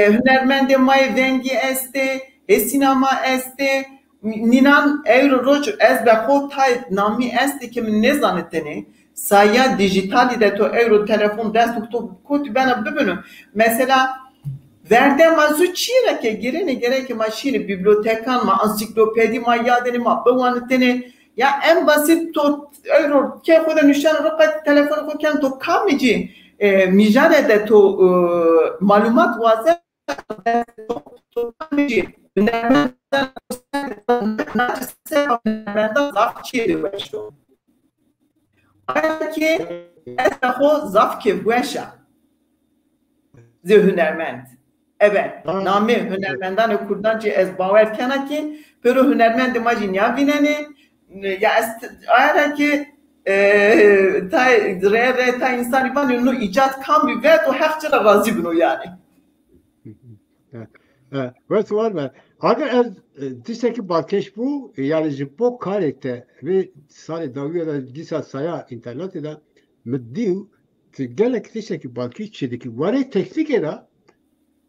Speaker 1: hünermende may vengi este sinema este ninan euro roç ez be ho tay nami este kim ne zanetene sayya dijitali de to euro telefon desktop to kut bana bunu mesela Verde mazu çire ke girene gerek maşini bibliotekan ma ansiklopedi ma yadeni ma bawanetene ya en basit to euro ke khoda nişan roqat telefon ko kan to kamici mijare de to malumat waze to kamici nereden zaf çire veşo ki eho zaf ke veşa zihnermend evet, nami hünermendan kurdancı ez baver kana ki pero hünermend majin ya vinene ya ayra ki ta re ta insan iban no icat kam bir ve to hakçıra razı bunu yani.
Speaker 2: Evet var ben. Agar ez dişteki balkeş bu yani jipo karekte ve sari daviyada disa saya internette meddiu ki gelek dişteki balkeş çedeki vare teknik era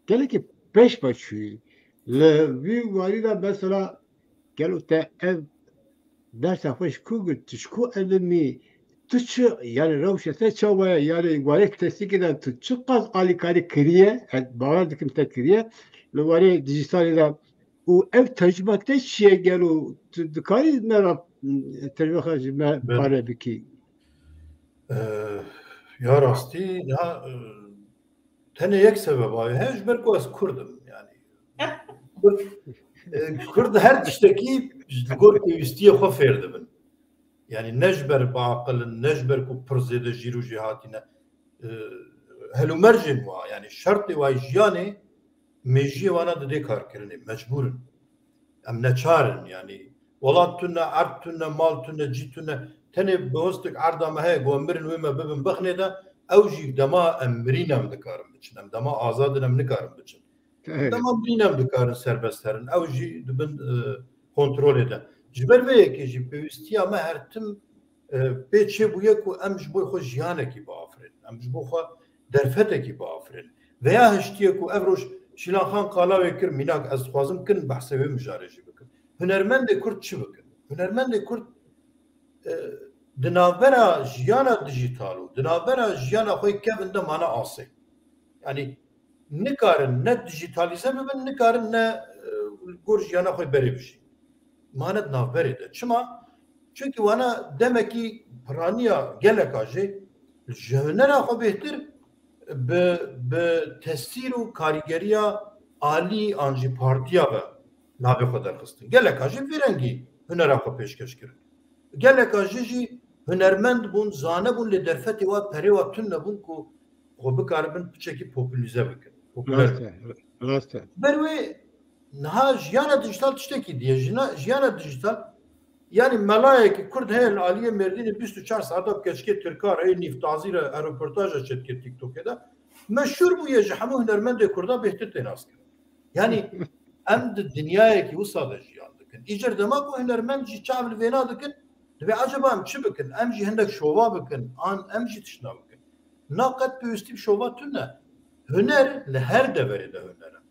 Speaker 2: gelek peş başuyu le vi varida mesela gelo te ev derse hoş kugu tuşku elmi tuşu yani ravşete çavaya yani varek teknik eden tuşu kaz alikari kriye bağlar dikim te kriye le vare dijital o ev tercümakte şeye gelo dikari merap tercümakacı me bare biki
Speaker 3: ya rasti ya tane yek sebep var. Hej berko az Kurdum yani. Kurd her tişteki gor istiye xo ferdi bin. Yani nejber baqilin nejber ku przede jiru jihatine helu mercin wa yani şartı wa jiyane meji wana de kar kirine mecburun. Em neçarin yani walat tunna art tunna mal tunna cituna tane bostuk arda ma he gomirin ve ma bibin baxne da اوجی دما امرینم دکارم بچنم دما آزادنم نکارم بچن دما امرینم دکارن سربسترن اوجی دبن کنترل ede جبر ve ki ji pevistiya me hertim peçe buye ku em ji bo xwe jiyanekî biafrin em ji bo xwe derfetekî biafrin veya hiştiye ku ev roj şilanxan qalavê kir mînak ez dixwazim kin behsê wê mijare jî bikim hunermendê Kurd çi bikin hunermendê Kurd di navbera jiyana dijital û di navbera jiyana xwe kevin de mana asê yani nikarin ne dijitalize bibin nikarin ne gor jiyana xwe berê bijîn mane di navberê de çima çünkü wana demekî piraniya geleka jê ji hunera xwe bêhtir bi tesîr û karîgeriya alî an jî partiya ve navê xwe derxistin. Geleka jî vê rengî hunera xwe pêşkeş kirin. Geleka jî hunermend bûn, zane bûn lê derfetê wa perê wa tune bûn ku xwe bikaribin piçekî popülize bikin. Popüler bikin. Ber wê niha jiyana dijital tiştekî diye. Jiyana dijital yani melayekî Kurd heye li aliyê Mêrdînê 24 saeta keçikê Tirkar ê nîftazî re röportaja çêdike TikTokê de meşhur bûye ji hemû hunermendê Kurda bêhtir tê nas kirin. Yani em di dinyayekî wisa de jiyan dikin. Îcer dema ku hunermend jî çav li vêna dikin, divê acaba em çi bikin? Em jî hindek şova bikin, an em jî tişna bikin. Na qet pêwîstî bi şova tune. Huner li her deverê de huner e.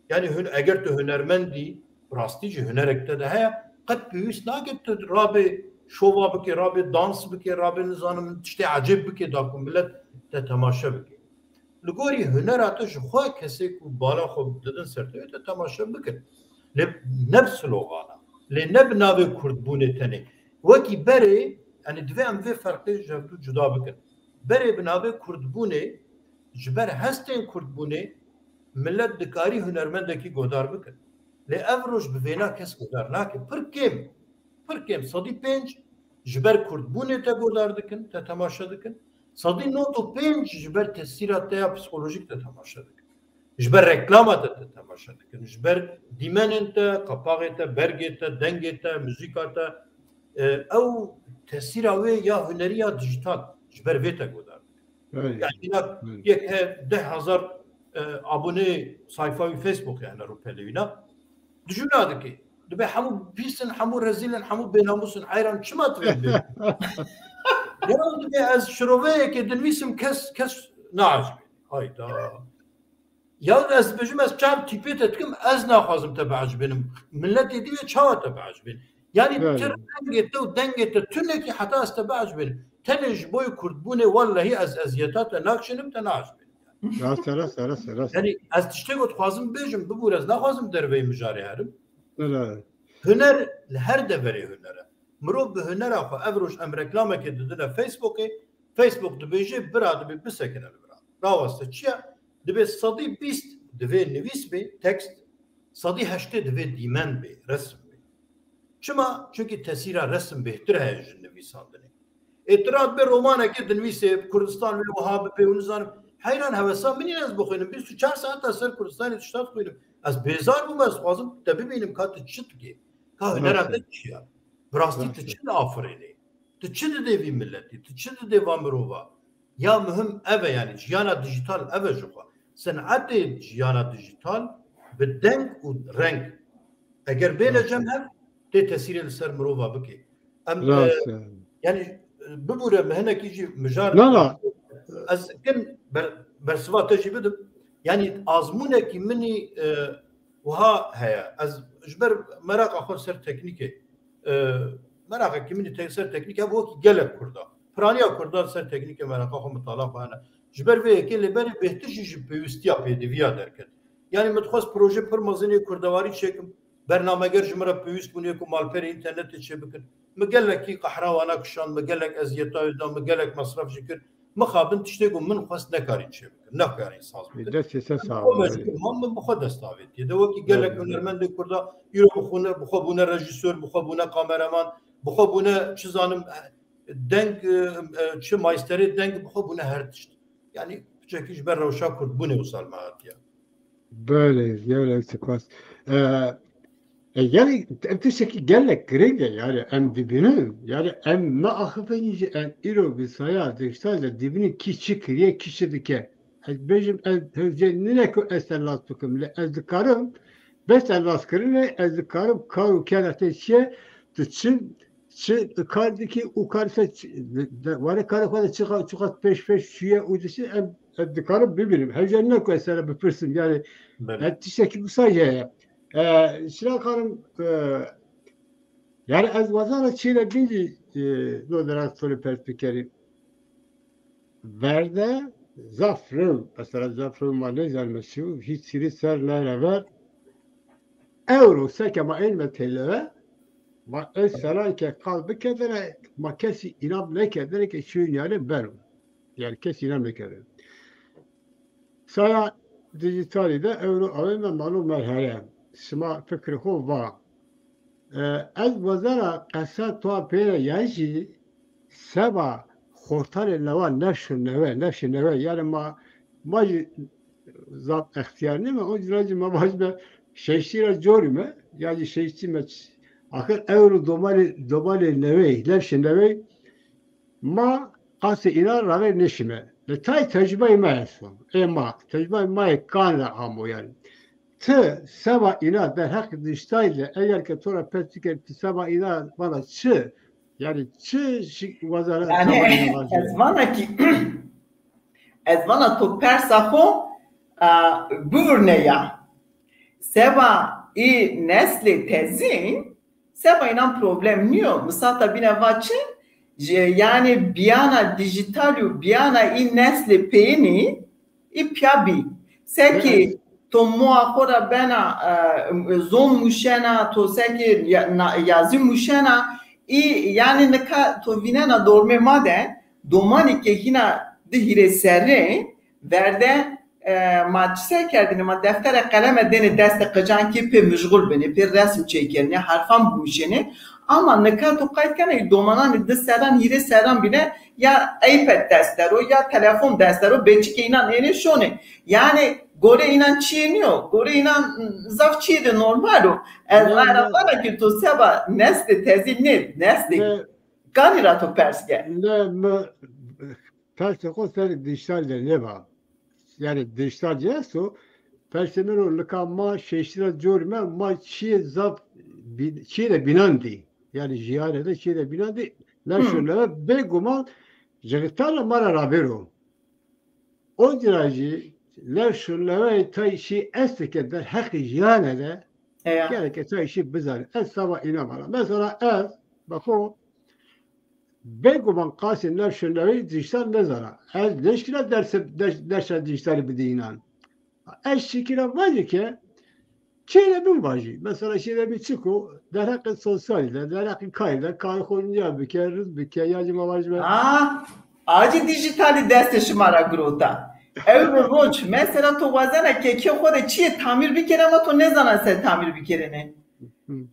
Speaker 3: Yani eger tu hunermendî, rastî jî hunerekte de heye, qet pêwîst nake tu rabê şova bike, rabê dans bike, rabê nizanim tiştê ecêb bike da ku millet te temaşe bike. Li gorî hunera te ji xwe kesê ku bala xwe didin ser te temaşe bikin. Lê ne bi slogana, lê ne bi navê Kurdbûnê tenê. Wekî berê, yani divê em vê ferqê ji hev cuda bikin. Berê bi navê Kurdbûnê, ji ber hestên Kurdbûnê, millet dikarî hunermendekî godar bikin. Lê ev roj bi vêna kes godar nake. Pir kêm sedî pênc ji ber Kurdbûnê te godar dikin, te temaşe dikin. Sedî not û pênc ji ber tesîra te ya psikolojîk te temaşe dikin. Ji ber reklama te temaşe dikin. Ji ber dîmenên te, qepağê te, bergê te, dengê te, müzîka te, ew tesîra wê ya hunerî ya dijital ji ber vê te godar dikin. Yani yek he 10,000 abone sayfa wî Facebookê hene rûpelewîna. Dijûna dike. Dibe hemû pîsin, hemû rezîlin, hemû bênamusin, heyran çima divê bê? Ya dibe ez şiroveyekê dinivîsim kes naecibî. Hayda. Ya ez dibêjim ez çav tîpê te dikim ez naxwazim te biecibînim. Milletê divê çawa te biecibîn. Yani tir dengê te û dengê te tunekî heta ez te biecibînim. Tenê ji bo Kurdbûnê wallahî ez eziyeta te nakişînim te naecibînim.
Speaker 2: Rast.
Speaker 3: Yani ez tiştê got xwazim bêjim bibûr ez naxwazim derveyê mijarê herim. Huner li her deverê huner e. Mirov bi hunera xwe ev roj em reklamekê didine Facebookê, Facebook dibêje bira dibê bisekine li bira. Raweste çi ye? Dibê sedî 20 divê nivîs bê tekst, sedî 80 divê dîmen bê, resim bê. Çima? Çünkü tesîra resim bêhtir heye ji nivîsandinê. Êtirat bê romanekê dinivîsê Kurdistan wê wiha bipê û nizanim heyran hevesa minî ez bixwînim 24 saeta ser Kurdistanê tişta dixwînim. Ez bêzar bûm ez xwazim te bibînim ka tu çi dikê. Ka hunera te çi ye? Bi rastî tu çi diafirînî? Tu çi didê vî milletî? Tu çi didê va mirova? Ya mühim ev e yani jiyana dijital ev e ji xwe. Senetê jiyana dijital bi deng û renk. Eger bêne cem hev tê tesîrê li ser mirova bikê. Em yani bibûre me hinekî jî mijar ez kin bersiva te jî bidim. Yani azmûnekî minî wiha heye. Ez ji ber meraqa xwe ser teknîkê merakekî minî ser teknîk hev wekî gelek Kurda. Piraniya Kurda ser teknîkê meraqa xwe mitala xwe hene. Ji ber vê yekê lê berê bêhtir jî ji pêwîstiya pêdiviya derket. Yani min dixwest proje pir mezinê kurdewarî çêkim. Bernameger ji min re pêwîst bûniye ku malperê înternetê çê bikin. Mi gelekî qehrawana kişand, mi gelek eziyeta da, mi gelek masraf jî kir. Mixabin tiştê ku min xwest nekarî çê bikin. Nekarî saz bikin. Min bi xwe destavêtiye. De wekî gelek hunermendê Kurda îro bixwe bûne rejîsör, bixwe bûne kameraman, bixwe bûne çi zanim deng çi maysterê deng bixwe bûne her tişt. Yani piçekî ji ber rewşa Kurdbûnê wisa me hatiye.
Speaker 2: Böyle spas. Yani em tiştekî gelek girêng e yani em dibînin yani em neaxivîn jî em îro wîsaya dijital dibînin kî çi kiriye kî çi dike. Ez bêjim ez hevcê nine ku ez te las bikim lê ez dikarim bes te las kirin lê ez dikarim kar û kenetê çi tu çi kar dikî û kar se warê karê xwe de çiqas pêş çûye û dişî em ez dikarim bibînim. Hevcê nine ku ez te bipirsim yani ez tiştekî wisa heye. Şirak Hanım yani ez vazara çile bindi olarak soru perspektifi verde zafrın mesela zafrın var ne zalmesi hiç siri serlere ver euro sekema ilme telleve ma esra ki kalbi kedere ma kesi inam ne kedere ki şu yani beru yani kesi inam ne kedere saya dijitalde euro alınma malum merhale شما فکر خو با از وزارة قصة تو پیره یجی سبا خورتان لوا نفش نوه یعنی ما زاد اختیار نیم اون جراجی ما باش به شیشتی را جوریم یعنی شیشتی ما آخر اورو دوباره نوه نفش نوه ما قصد اینا روی نشیمه لطای تجربه ما هستم اما تجربه ما کان را همو یعنی ته سبا اینا در حق دیجیتاله اگر که تو را پس کرد سبا اینا والا چه yani وزارت
Speaker 1: yani ez vana to persa ho gurne ya seba i nesli tezin seba inan problem niyo misata bine vaçin yani biyana dijitalu biyana i nesli peyni i piabi seki to muakora bena zon muşena to seki yazi muşena yani neka to vinena dorme made domani ke hina dihire serre verde maçse kerdini ma deftere kaleme deni deste kacan ki pe müşgul beni pe resim çekerni harfan bu işini ama neka to kaytkane domanan de seran hire seran bile ya iPad destero ya telefon destero belki inan ene şone yani gore inan çiğniyor gore inan zaf çiğde normal o bana ki to seba nesli tezin nesli kanira to perske
Speaker 2: ne perske konser dijitalde ne var yani dijital cesu persemero lkama şeşira jorme ma çiğ zaf çiğde binandi yani jiyarede çiğde binandi naşunla beguma jegtala mara rabero o diracı لشون تای شی است که در حق جانه یعنی که تای شی بزنه از سوا اینا مالا مثلا از بخو بگو من قاسی لشون دیجیتال نذاره از نشکل درس دیجیتال بدینن از شکل واجی که چیه بیم واجی مثلا شیره بی چیکو در حق سوسیالی در حق کایده کار خونیا بکه روز بکه یا جمع واجی
Speaker 1: آجی دیجیتالی دست شما را گروتا Euro roç mesela to vazana ki خود چیه تعمیر بکنه ama تو نزنن sen تعمیر بکنه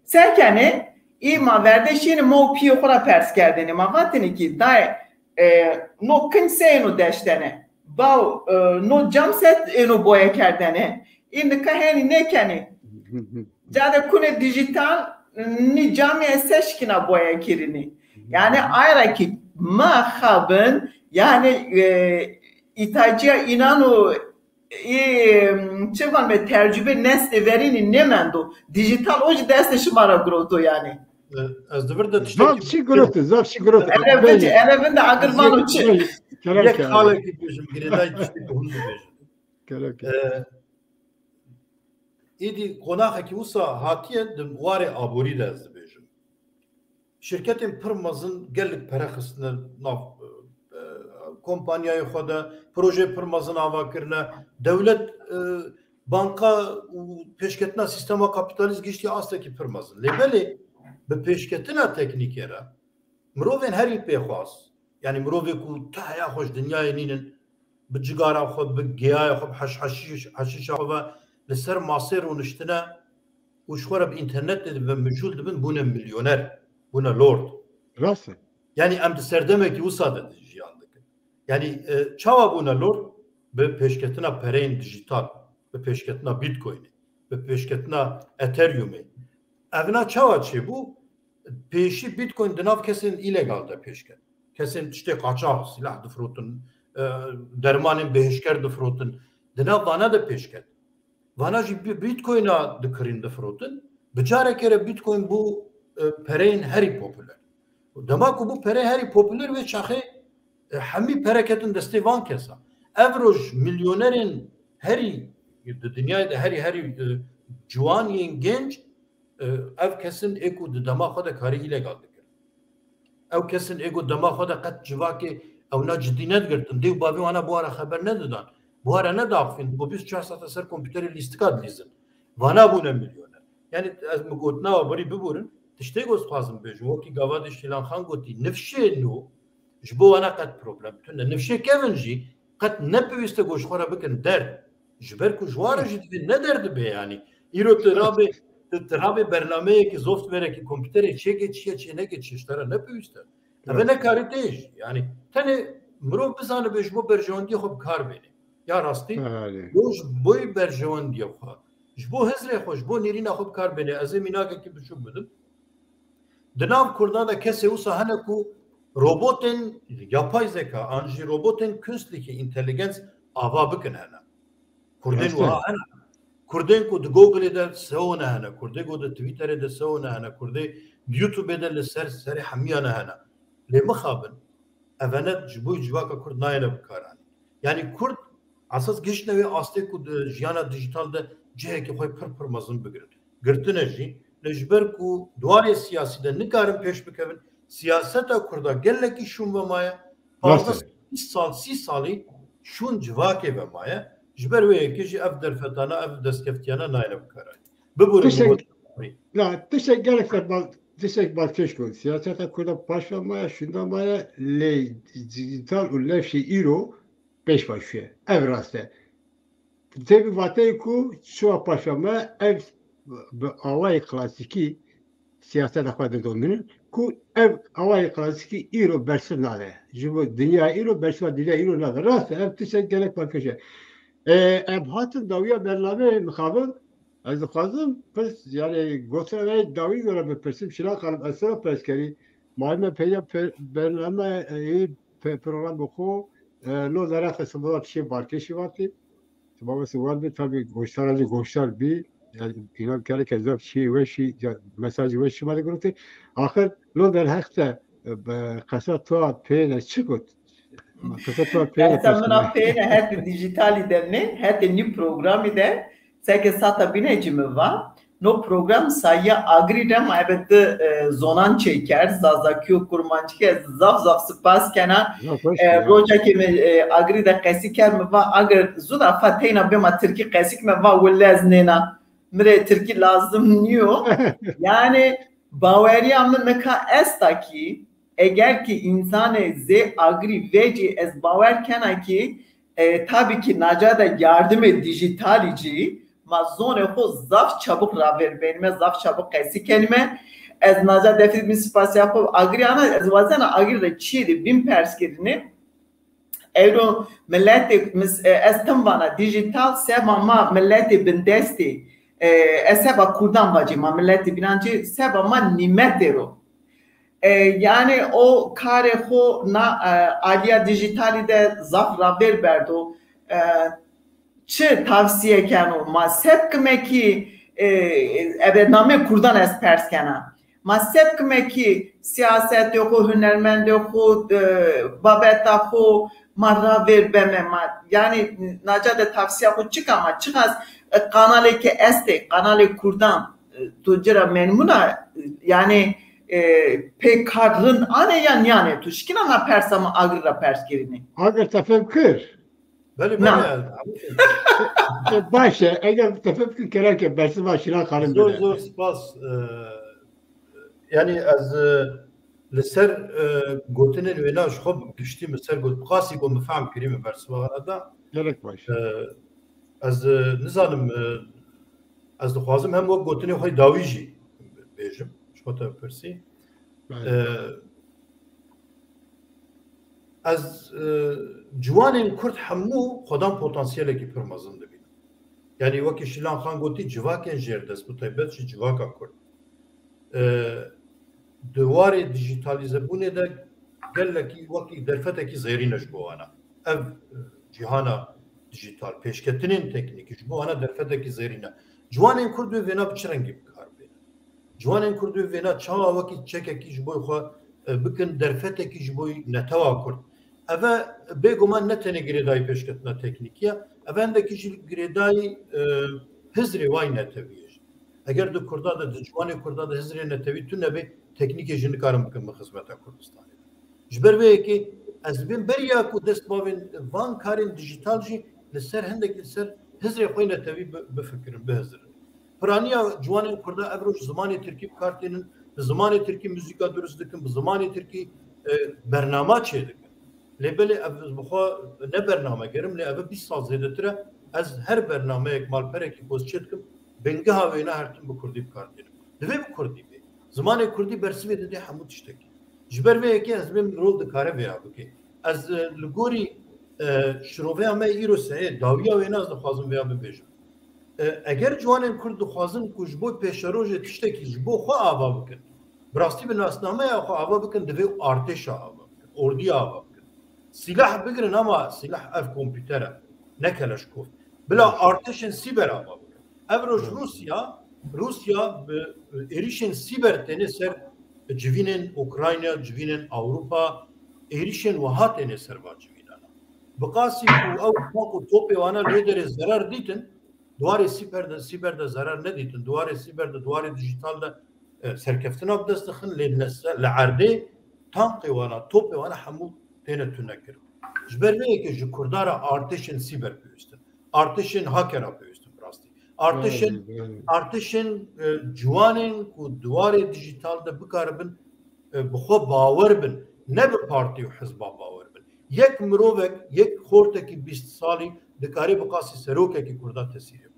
Speaker 1: سرکنه ای ما وردشین مو پیو خورا پرس کردنه ما وقتی که دای نو کنسه اینو داشتنه باو نو جام ست اینو boya کردنه این که هنی نکنه جاده کنه دیجیتال نی جامی استش کنا boya کردنه yani ayrı ki ma خابن yani İtacıya inanu çevan ve tecrübe nesli verini ne mendo dijital hoje deste şımara groto yani.
Speaker 3: Az devir de
Speaker 2: zavşi groto.
Speaker 1: Elevinde agırman uçu.
Speaker 3: Yek hale ki bizim gireday tişteki hundu bejim. İdi konağa ki usa hatiye de vare abori de az bejim. Şirketin pırmazın gellik peraxısını nav kompanyayı xoda proje pırmazın avakirne devlet banka peşketine sistema kapitaliz geçti astaki pırmazın lebeli be peşketine teknikere mrovin her il pexwas yani mrovi ku tahya hoş dünyaya ninin bi cigara xo bi giyaya xo haşiş xo ve ser maser unuştuna uşxora bi internet dedi ve mecul dibin buna milyoner buna lord
Speaker 2: rası
Speaker 3: yani em de serdeme ki usada yani çava buna lor be peşketine perein dijital be peşketine bitcoin be peşketine ethereum evna çava çi bu peşi bitcoin denav kesin illegal da peşket kesin işte kaçak silah difrotun dermanın beşker difrotun denav vana da peşket vana ji bitcoin'a dikrin difrotun bicara kere bitcoin bu perein heri popüler demek bu pere heri popüler ve şahe hemi pereketin desteği van kesa. Evroj milyonerin heri dünyada heri civaniyen genç ev kesin eko de damağa da kari illegal dikir. Ev kesin eko damağa da kat civaki ev na ciddinet girtin. Dev babi ana bu ara haber ne dedan? Bu ara ne dağfin? Bu biz 4 saat ser kompüteri listikad lizin. Vana bu ne milyoner. Yani az mı gotna bari biburin. Tişte göz fazım bejim. O ki gavad iştilan khan goti nefşe nu ji bo wana qet problem tune nifşe kevin jî qet nepewîste goşxwara bikin der ji ber ku ji ware jî divê ne derdibe yanî İro terabi bernameye ki software ki kompütere çe geçiyor çe ne geçişlere ne büyüster. Ama ne kariteş yani tane mro bizanı beş bu berjon diye hop kar beni. Ya rastı. Boy berjon diye ha. Bu hezre hoş bu nerine hop kar beni. Azemina ki düşün buldum. Dinav Kurdada kese usa hane ku robotun yapay zeka, anji robotun künstliche Intelligenz ava bıkın hana. Kurdin uha hana. Kurdin ku de Google'de sevona hana. Kurdin ku de Twitter'de sevona hana. Kurdin YouTube'de le seri hamiyana hana. Le mıhabın evenet jibu jivaka Kurd nayene bıkaran. Yani Kurd asas geçne ve astek ku jiyana dijitalde ciheki koy pır mazın bıgırdı. Gırtın eji lejber ku duvarı siyaside nikarin peş bikevin siyaseta Kurda gelleki şun ve maya fazla 6 salı şun civake ve maya jber ve ekiji ev derfetana ev deskeftiyana nayne bıkaran.
Speaker 2: Teşekkür balkeşko. Siyaseta Kurda başlamaya şundan maya le dijital u levşi iro peş başlıyor. Ev rastı. Tabi vatayı ku şu başlamaya ev avay klasiki siyaset akvadı dominin ku ev avay klasiki iro bersin nade. Jibo dünya iro bersin dünya iro nade. Rast ev tişek gerek bakıcı. Ev hatın daviya berlame mukabıl az kazım pes yani götürme davi göre bir persim şira kalıp asra peskeri malme peyda berlame program oku lo zara kısımda bir şey barkeşi vardı. Babası vardı tabii goşlar bir yani inan kare kezap şey ve şey mesajı ve şey madde ahir lo der hakta kasa tuat peyne çıkıt kasa tuat peyne
Speaker 1: tamam peyne her dijital idemne her ni program ide seke sata binecimi var no program sayya agridem evet zonan çeker zazakio kurmançke zaf spas kana roja ki agrida qasiker mi va agar zuda fatena bima Türkiye qasik mi va walaznena mire Türkiye lazım niyo yani bavariyamın meka estaki eğer ki insanı z agri veci ez bavar kana ki tabii ki nacada yardım dijitalici mazone ho zaf çabuk raver benime zaf çabuk qasi kelime ez naza defit min spasi yapıp agriana ez vazana agri çiydi bin perskerini euro milleti ez tamvana dijital seba ma milleti bin desti seba kurdan vacı ma milleti binancı seba ma nimetero yani o kare ho na aliya dijitali de zaf raver berdo çı tavsiye kano ma sepkme ki evername kurdan es perskena ma sepkme ki siyaset yok hünermend yok babeta ho marra ver beme ma yani nacade tavsiye ko çıkama çıkaz kanalı ki este kanalı kurdan tujra menmuna yani pekarın ane yani tuşkina na persama agra perskerini
Speaker 2: agar tafem kır
Speaker 3: Böyle
Speaker 2: başa eğer tefekkür kererken bersi başına kalın
Speaker 3: zor spas yani az لسر قوتين ويناش خب قشتي مسر قلت قاسي قوم مفهم كريم برس وهذا
Speaker 2: gerek baş
Speaker 3: az نزانم az دخوازم هم وقت قوتين خوي داويجي بيجم شوتا برسي از جوانین کرد همو خودم پتانسیلی که پرمازن دبین یعنی وقتی شیلان خان گویی جواکن جردست bu tabiat çi civaka kurd دوار دیجیتالیزه بونه ده گلکی وقتی درفتکی زیرینش بوانا ev cihana dijital peşketinin tekniki bu ana derfeteki zerine juanen kurdu vena biçrengi karbe juanen kurdu vena çağa vakit çekeki jiboy xwa bikin derfeteki jiboy netava kurd eve beguman netene giredayı peşketine teknikiye evendeki giredayı hızri vay neteviye eğer de kurda da juanen kurda da hızri netevi tünne teknik ejini karım bikin hizmete Kurdistan jber ve ki از بین بریا کو دست باین وان کارین دیجیتال جی لسر هندک لسر هزر خوینه تبی بفکرن بهزر پرانیا جوانین کرده ابروش زمانی ترکی کارتینن زمانی ترکی موزیکا درست دکن زمانی ترکی برنامه چه دکن لبله از بخوا نه برنامه گرم لی اول 20 سال زیاده تره از هر برنامه یک مال پره کی کوز چه دکم بنگها وینا هرتون به کردی بکار دینم دوی به کردی بی زمان کردی برسوی دیدی همو تشتکی جبر وی که از بیم رول دکاره بیا بکی از لگوری شروعه همه ایرو سعی داویا وینا از دخوازم بیا ببیجم اگر جوانان کرد دخوازن کش بو پیشروج تشتکی جبو خو آوا بکن براستی به ناسنامه خو آوا بکن دوی ارتش آوا بکن اردی آوا بکن سلاح بگیرن اما سلاح اف کامپیوتره نه کلاشکوف بلا ارتشن سیبر آوا بکن evroş Rusya erişen siber tene ser civinin Ukrayna civinin Avrupa erişen vahat tene ser var civinen. Bakasi bu topi vana lideri zarar ditin duvarı siberde zarar ne ditin duvarı siberde duvarı dijitalde serkeftin abdestin لعرده tanqi vana topi vana hamu tene tünekir. Jbermeye ki ji kurdara artişin siber püstin. Artişin hacker püstin rasti. Artişin civanın ku duvarı dijitalde bikaribin bixwe bawer bin ne bir parti û hizba bawer bin. Yek mirovek yek xortekî 20 salî dikarî biqasî serokekî Kurda tesîrê bike.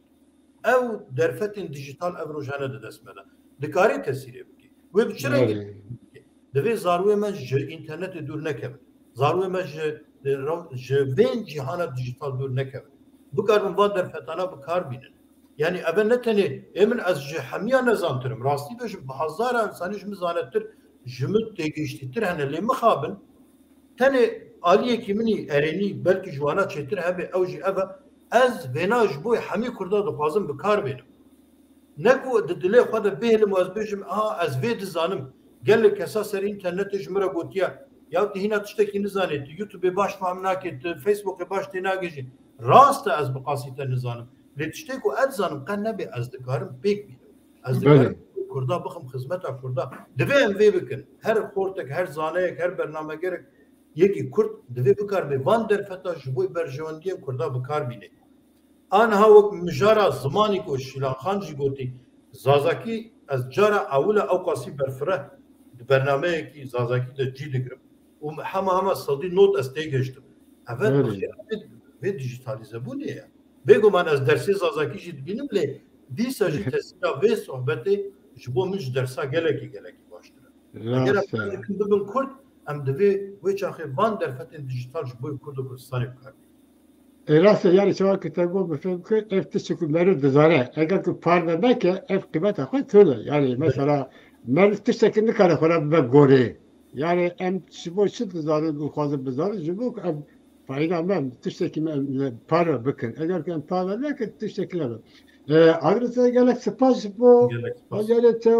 Speaker 3: Ew derfetên dijital ev rojane di dest me de dikarî tesîrê bike. Wê bi çi rengî divê zarokê me ji înternetê dûr nekevin. Zarokê me ji vên cîhana dijital dûr nekevin. Bikaribin va derfetana bikar bînin. Yani ev ne tenê emin ez ji hemiya nezantirim. Rastî bêjim bi hezara insanî ji min zanettir ji min têgihiştîtir hene lê mixabin tenê aliyekî minî erênî belkî ji wana çêtir hebe ew jî ev ez vêna ji bo hemî Kurda dixwazim bikar bênim. Ne ku di dilê xwe de bêhlim û ez bêjim ez vê dizanim gelek kesa ser înternetê ji min re gotiye ya tihîna tiştekî nizanê tu YouTubeê baş fehm nakê tu Facebookê baş tê nagêjî rast e ez biqasî te nizanim. Lê tiştê ku ez zanim qen nebe ez dikarim pêk bînim. Ez dikarim Kurda bixim xizmeta Kurda. Divê em vê bikin. Her xortek, her zaneyek, her bernamegerek yekî Kurd divê bikarbê van derfeta ji bo berjewendiyên Kurda bikar bîne. Aniha wek mijara zimanî ku Şîlanxan jî gotî zazakî ez cara ewile ew qasî berfireh di bernameyekî zazakî de cî dikirim. û hema sedî not ez tê gihiştim. Evet vê dijitalizebûnê ye. Bêguman ez dersê zazakî jî dibînim lê dîsa jî tesîra vê sohbetê ji bo min ji dersa gelekî baştir e. Eger em bibin Kurd em divê wê çaxê van derfetên dijital ji bo Kurd û Kurdistanê bikar bînin.
Speaker 2: Rastê yani çawa ki te got bi fêm kir ev tiştî ku merî dizane eger ku parve neke ev qîmeta xwe tune yani mesela merî tiştekî nikare xwe re bibe gorê yani em ji bo çi dizanin û xwazin bizanin ji bo ku em fayda me tiştekî me parve bikin eger ku em parve neke tiştekî nebe. Agresa gelek spas bo gelek te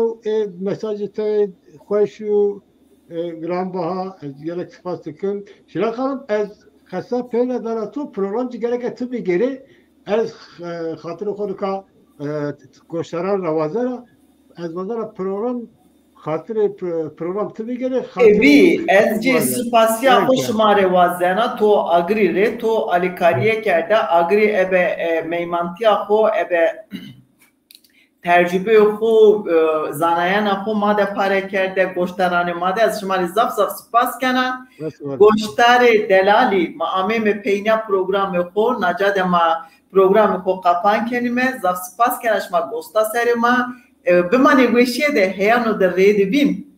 Speaker 2: mesajı te xweş û giranbaha gelek spas dikim şîra xalim ez xesa pêne dana to program jî gelek tibî gerê ez xatirê xwe dika goşteran rewazera ez vazara program xatirê program tibî gerê
Speaker 1: evî ez jî spasiya xwe şimare wazena to agrî rê to alîkariyê kerde agrî ebe meymantiya xwe ebe tercübe xwe zanayana xwe ma de pare kerde goşteranê ma de ez şimarî zaf spas kena goştarê delalî ma amê peyna programê xwe naca ma programê xwe qapan kenime zaf spas kena şima gosta serê ma bimanê weşiyê de heyano de rê dibîn